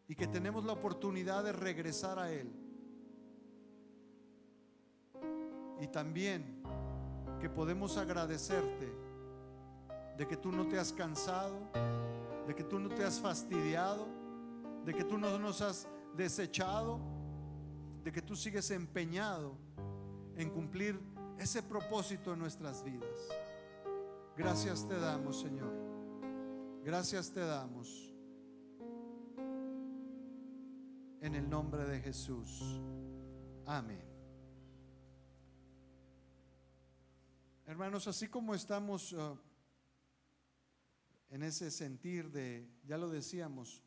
y que tenemos la oportunidad de regresar a Él. Y también que podemos agradecerte de que tú no te has cansado, de que tú no te has fastidiado, de que tú no nos has desechado, de que tú sigues empeñado en cumplir ese propósito en nuestras vidas. Gracias te damos, Señor. Gracias te damos. En el nombre de Jesús. Amén. Hermanos, así como estamos en ese sentir de, ya lo decíamos,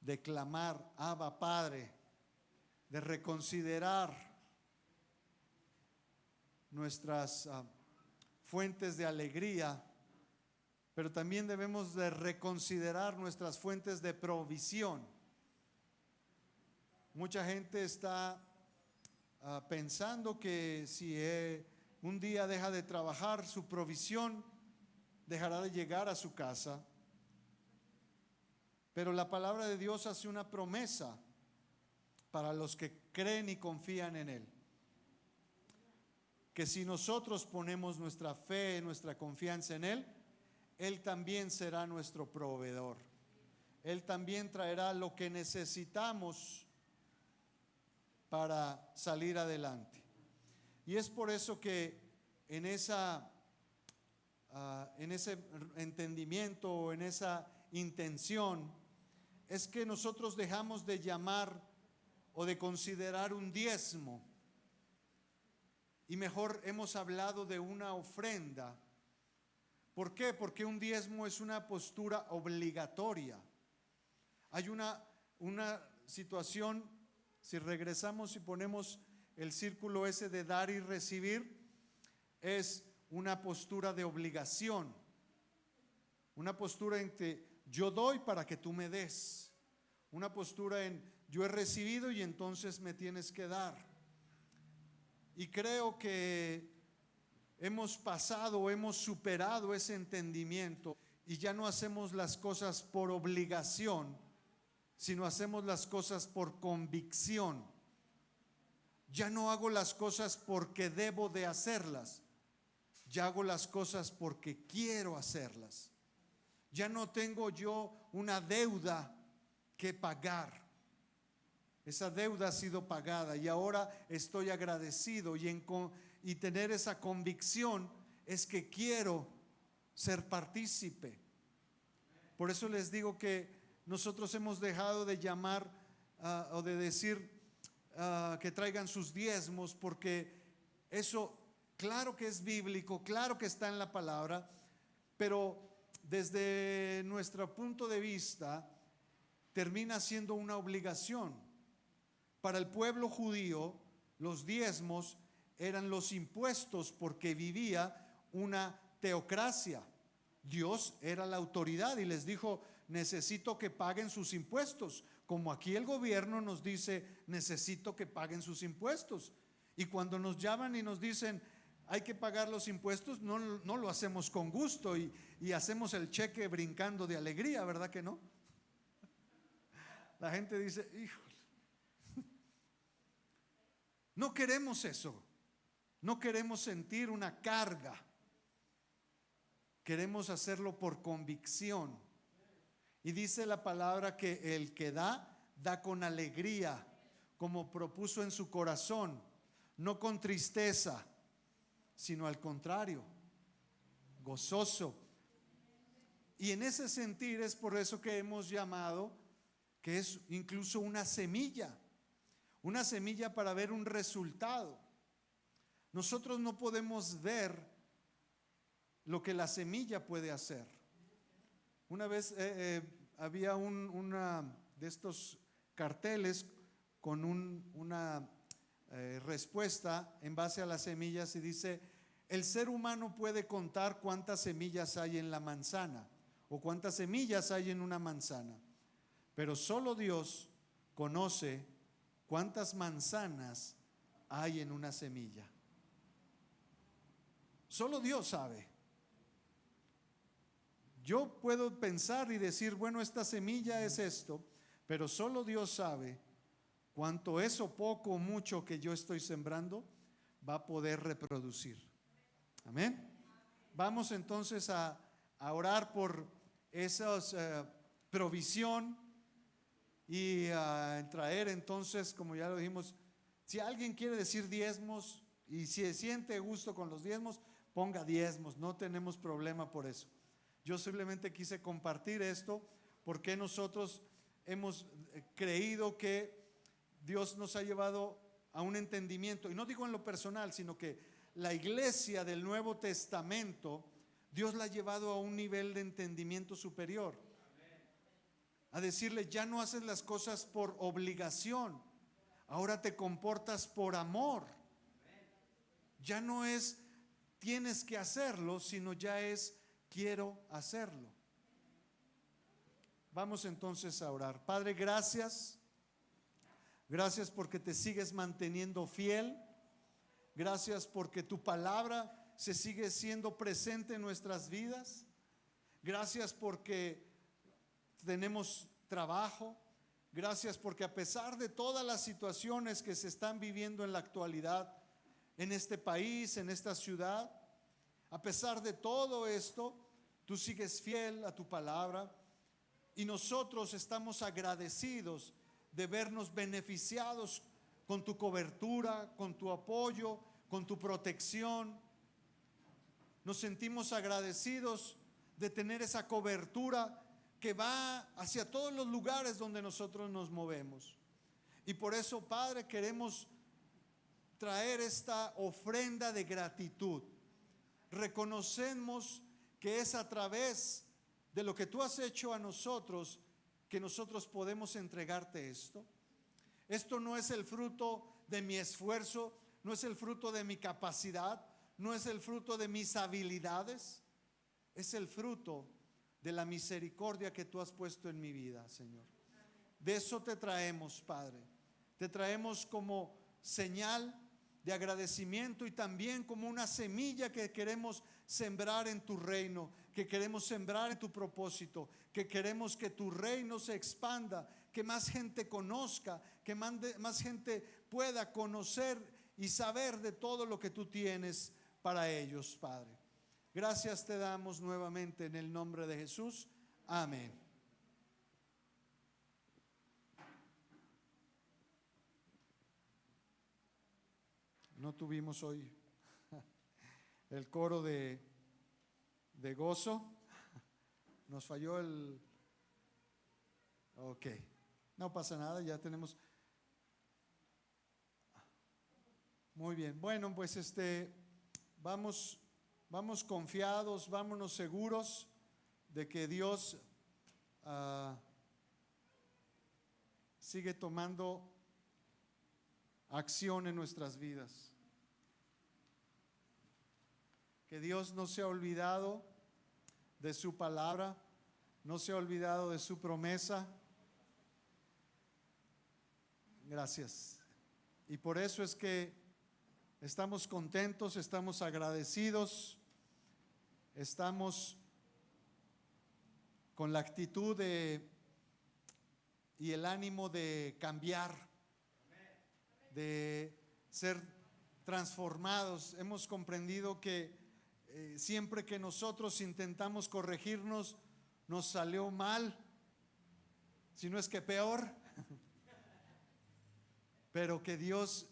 de clamar Abba Padre, de reconsiderar nuestras fuentes de alegría, pero también debemos de reconsiderar nuestras fuentes de provisión. Mucha gente está pensando que si un día deja de trabajar, su provisión dejará de llegar a su casa. Pero la palabra de Dios hace una promesa para los que creen y confían en Él: que si nosotros ponemos nuestra fe, nuestra confianza en Él, Él también será nuestro proveedor. Él también traerá lo que necesitamos para salir adelante. Y es por eso que en ese entendimiento o en esa intención es que nosotros dejamos de llamar o de considerar un diezmo, y mejor hemos hablado de una ofrenda. ¿Por qué? Porque un diezmo es una postura obligatoria. Hay una situación, si regresamos y ponemos el círculo ese de dar y recibir, es una postura de obligación, una postura en que yo doy para que tú me des, una postura en yo he recibido y entonces me tienes que dar. Y creo que hemos pasado, hemos superado ese entendimiento y ya no hacemos las cosas por obligación, sino hacemos las cosas por convicción. Ya no hago las cosas porque debo de hacerlas, ya hago las cosas porque quiero hacerlas. Ya no tengo yo una deuda que pagar. Esa deuda ha sido pagada y ahora estoy agradecido, y tener esa convicción es que quiero ser partícipe. Por eso les digo que nosotros hemos dejado de llamar o de decir que traigan sus diezmos, porque eso claro que es bíblico, claro que está en la palabra, pero desde nuestro punto de vista termina siendo una obligación. Para el pueblo judío, los diezmos eran los impuestos porque vivía una teocracia. Dios era la autoridad y les dijo: necesito que paguen sus impuestos. Como aquí el gobierno nos dice: necesito que paguen sus impuestos. Y cuando nos llaman y nos dicen: hay que pagar los impuestos, no lo hacemos con gusto y hacemos el cheque brincando de alegría, ¿verdad que no? La gente dice: hijo, no queremos eso, no queremos sentir una carga, queremos hacerlo por convicción. Y dice la palabra que el que da con alegría, como propuso en su corazón, no con tristeza, sino al contrario, gozoso. Y en ese sentir es por eso que hemos llamado que es incluso una semilla para ver un resultado. Nosotros no podemos ver lo que la semilla puede hacer. Una vez había una de estos carteles con una respuesta en base a las semillas y dice: el ser humano puede contar cuántas semillas hay en la manzana o cuántas semillas hay en una manzana, pero solo Dios conoce cuántas manzanas hay en una semilla. Solo Dios sabe. Yo puedo pensar y decir: bueno, esta semilla es esto, pero solo Dios sabe cuánto eso poco o mucho que yo estoy sembrando va a poder reproducir. Amén. Vamos entonces a orar por esa provisión y a traer entonces, como ya lo dijimos, si alguien quiere decir diezmos y si se siente gusto con los diezmos, ponga diezmos, no tenemos problema por eso. Yo simplemente quise compartir esto porque nosotros hemos creído que Dios nos ha llevado a un entendimiento, y no digo en lo personal, sino que la iglesia del Nuevo Testamento, Dios la ha llevado a un nivel de entendimiento superior. A decirle: ya no haces las cosas por obligación, ahora te comportas por amor. Ya no es tienes que hacerlo, sino ya es quiero hacerlo. Vamos entonces a orar. Padre, gracias. Gracias porque te sigues manteniendo fiel. Gracias porque tu palabra se sigue siendo presente en nuestras vidas. Gracias porque tenemos trabajo. Gracias porque a pesar de todas las situaciones que se están viviendo en la actualidad en este país, en esta ciudad, a pesar de todo esto, tú sigues fiel a tu palabra y nosotros estamos agradecidos de vernos beneficiados con tu cobertura, con tu apoyo, con tu protección. Nos sentimos agradecidos de tener esa cobertura que va hacia todos los lugares donde nosotros nos movemos. Y por eso, Padre, queremos traer esta ofrenda de gratitud. Reconocemos que es a través de lo que tú has hecho a nosotros que nosotros podemos entregarte esto. Esto no es el fruto de mi esfuerzo, no es el fruto de mi capacidad, no es el fruto de mis habilidades, es el fruto de la misericordia que tú has puesto en mi vida, Señor. De eso te traemos, Padre. Te traemos como señal de agradecimiento y también como una semilla que queremos sembrar en tu reino, que queremos sembrar en tu propósito, que queremos que tu reino se expanda, que más gente conozca, que más gente pueda conocer y saber de todo lo que tú tienes para ellos, Padre. Gracias te damos nuevamente en el nombre de Jesús. Amén. No tuvimos hoy el coro de gozo. Nos falló el... Ok, no pasa nada, ya tenemos... Muy bien, bueno, pues vamos confiados, vámonos seguros de que Dios sigue tomando acción en nuestras vidas. Que Dios no se ha olvidado de su palabra, no se ha olvidado de su promesa. Gracias. Y por eso es que estamos contentos, estamos agradecidos, estamos con la actitud y el ánimo de cambiar, de ser transformados. Hemos comprendido que siempre que nosotros intentamos corregirnos, nos salió mal, si no es que peor, pero que Dios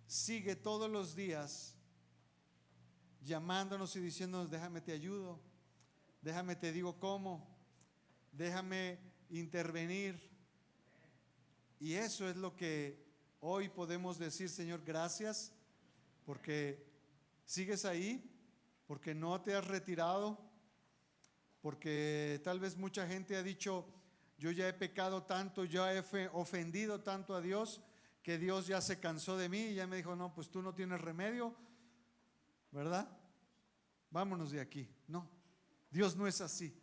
sigue todos los días llamándonos y diciéndonos: déjame te ayudo, déjame te digo cómo, déjame intervenir. Y eso es lo que hoy podemos decir: Señor, gracias porque sigues ahí, porque no te has retirado, porque tal vez mucha gente ha dicho: yo ya he pecado tanto, ya he ofendido tanto a Dios, que Dios ya se cansó de mí y ya me dijo: no, pues tú no tienes remedio, ¿verdad? Vámonos de aquí. No, Dios no es así.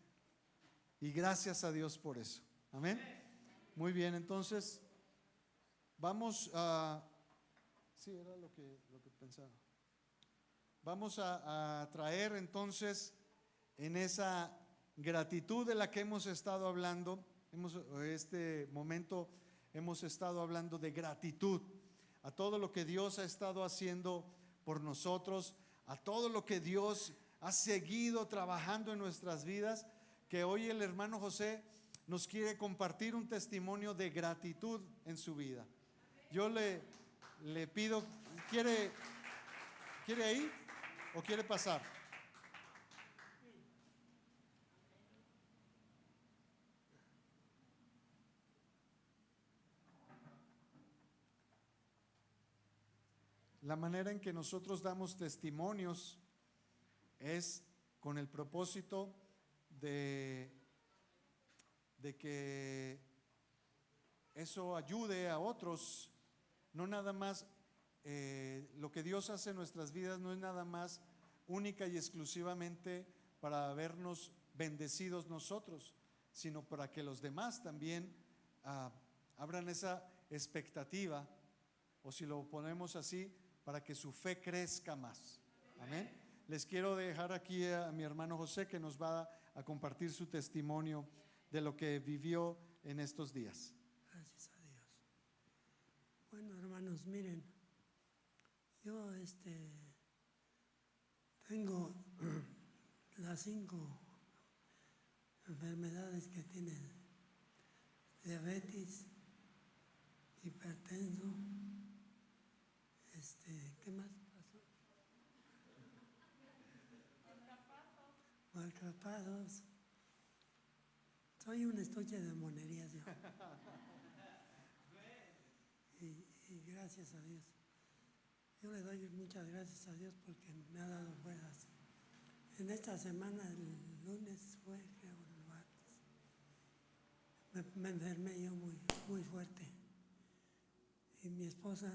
Y gracias a Dios por eso. Amén. Muy bien, entonces vamos a... Sí, era lo que pensaba. Vamos a traer entonces en esa gratitud de la que hemos estado hablando. Este momento hemos estado hablando de gratitud a todo lo que Dios ha estado haciendo por nosotros, a todo lo que Dios ha seguido trabajando en nuestras vidas, que hoy el hermano José nos quiere compartir un testimonio de gratitud en su vida. Yo le pido, ¿quiere ir o quiere pasar? La manera en que nosotros damos testimonios es con el propósito de que eso ayude a otros. No nada más, lo que Dios hace en nuestras vidas no es nada más única y exclusivamente para vernos bendecidos nosotros, sino para que los demás también abran esa expectativa, o si lo ponemos así, para que su fe crezca más. Amén. Les quiero dejar aquí a mi hermano José, que nos va a compartir su testimonio de lo que vivió en estos días. Gracias a Dios. Bueno, hermanos, miren, yo tengo las 5 enfermedades que tienen: diabetes, hipertenso, ¿qué más pasó? Maltratados. Soy un estuche de monerías yo. Y gracias a Dios. Yo le doy muchas gracias a Dios porque me ha dado fuerzas. En esta semana, el lunes fue, creo, el martes, me enfermé yo muy fuerte. Y mi esposa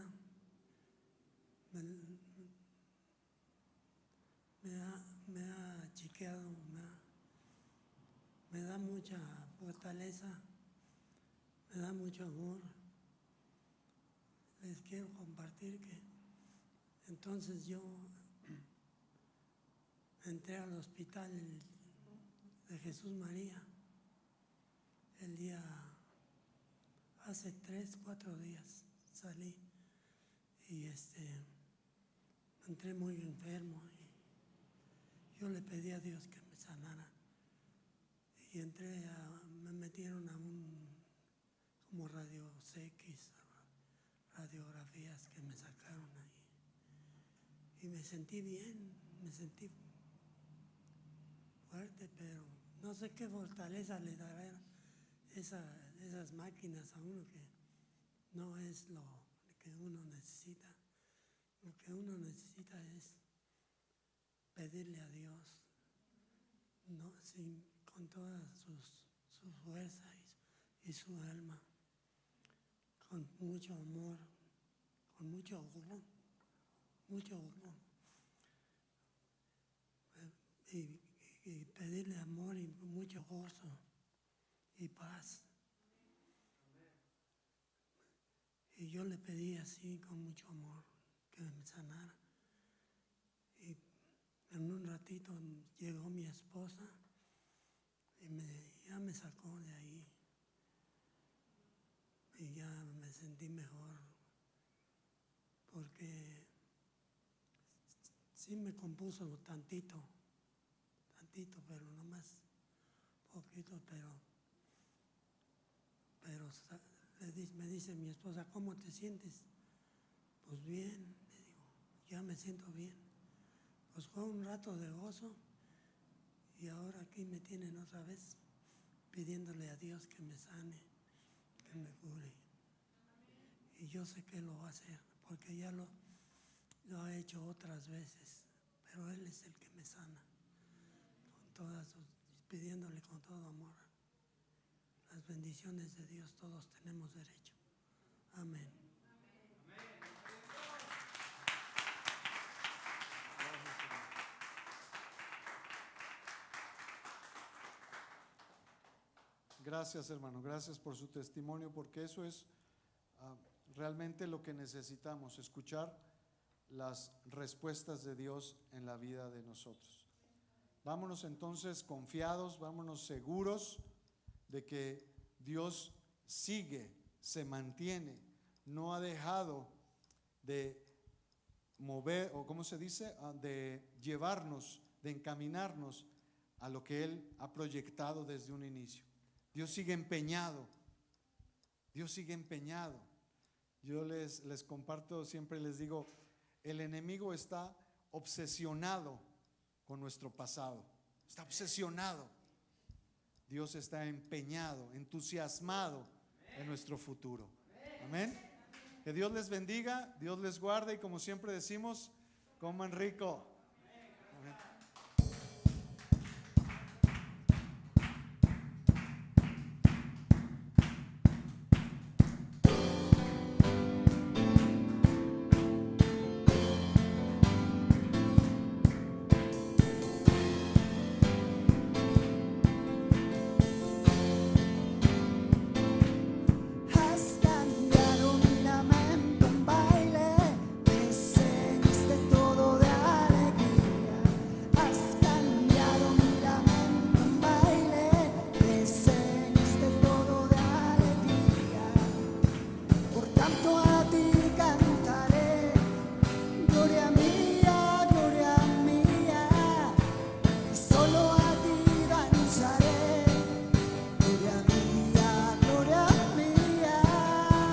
me ha chequeado, me da mucha fortaleza, me da mucho amor. Les quiero compartir que entonces yo entré al hospital de Jesús María hace 3-4 días salí y entré muy enfermo. yo le pedí a Dios que me sanara. Y me metieron a como radios X, radiografías que me sacaron ahí. Y me sentí bien, me sentí fuerte, pero no sé qué fortaleza le dará esas máquinas a uno, que no es lo que uno necesita. Lo que uno necesita es pedirle a Dios, ¿no? Con toda su fuerza y su alma, con mucho amor, con mucho amor, y pedirle amor y mucho gozo y paz. Y yo le pedí así, con mucho amor, que me sanara. Y en un ratito llegó mi esposa y ya me sacó de ahí. Y ya me sentí mejor, porque sí me compuso tantito, pero no más poquito, me dice mi esposa, ¿cómo te sientes? Pues bien, le digo, ya me siento bien. Pues fue un rato de gozo y ahora aquí me tienen otra vez pidiéndole a Dios que me sane, que me cure. Y yo sé que lo va a hacer, porque ya lo ha hecho otras veces, pero Él es el que me sana, pidiéndole con todo amor. Las bendiciones de Dios todos tenemos derecho. Amén. Gracias, hermano, gracias por su testimonio, porque eso es realmente lo que necesitamos, escuchar las respuestas de Dios en la vida de nosotros. Vámonos entonces confiados, vámonos seguros de que Dios sigue, se mantiene, no ha dejado de mover, o ¿cómo se dice?, de llevarnos, de encaminarnos a lo que Él ha proyectado desde un inicio. Dios sigue empeñado, Dios sigue empeñado. Yo les comparto, siempre les digo, el enemigo está obsesionado con nuestro pasado, está obsesionado. Dios está empeñado, entusiasmado en nuestro futuro. Amén. Que Dios les bendiga, Dios les guarde y como siempre decimos, coman rico.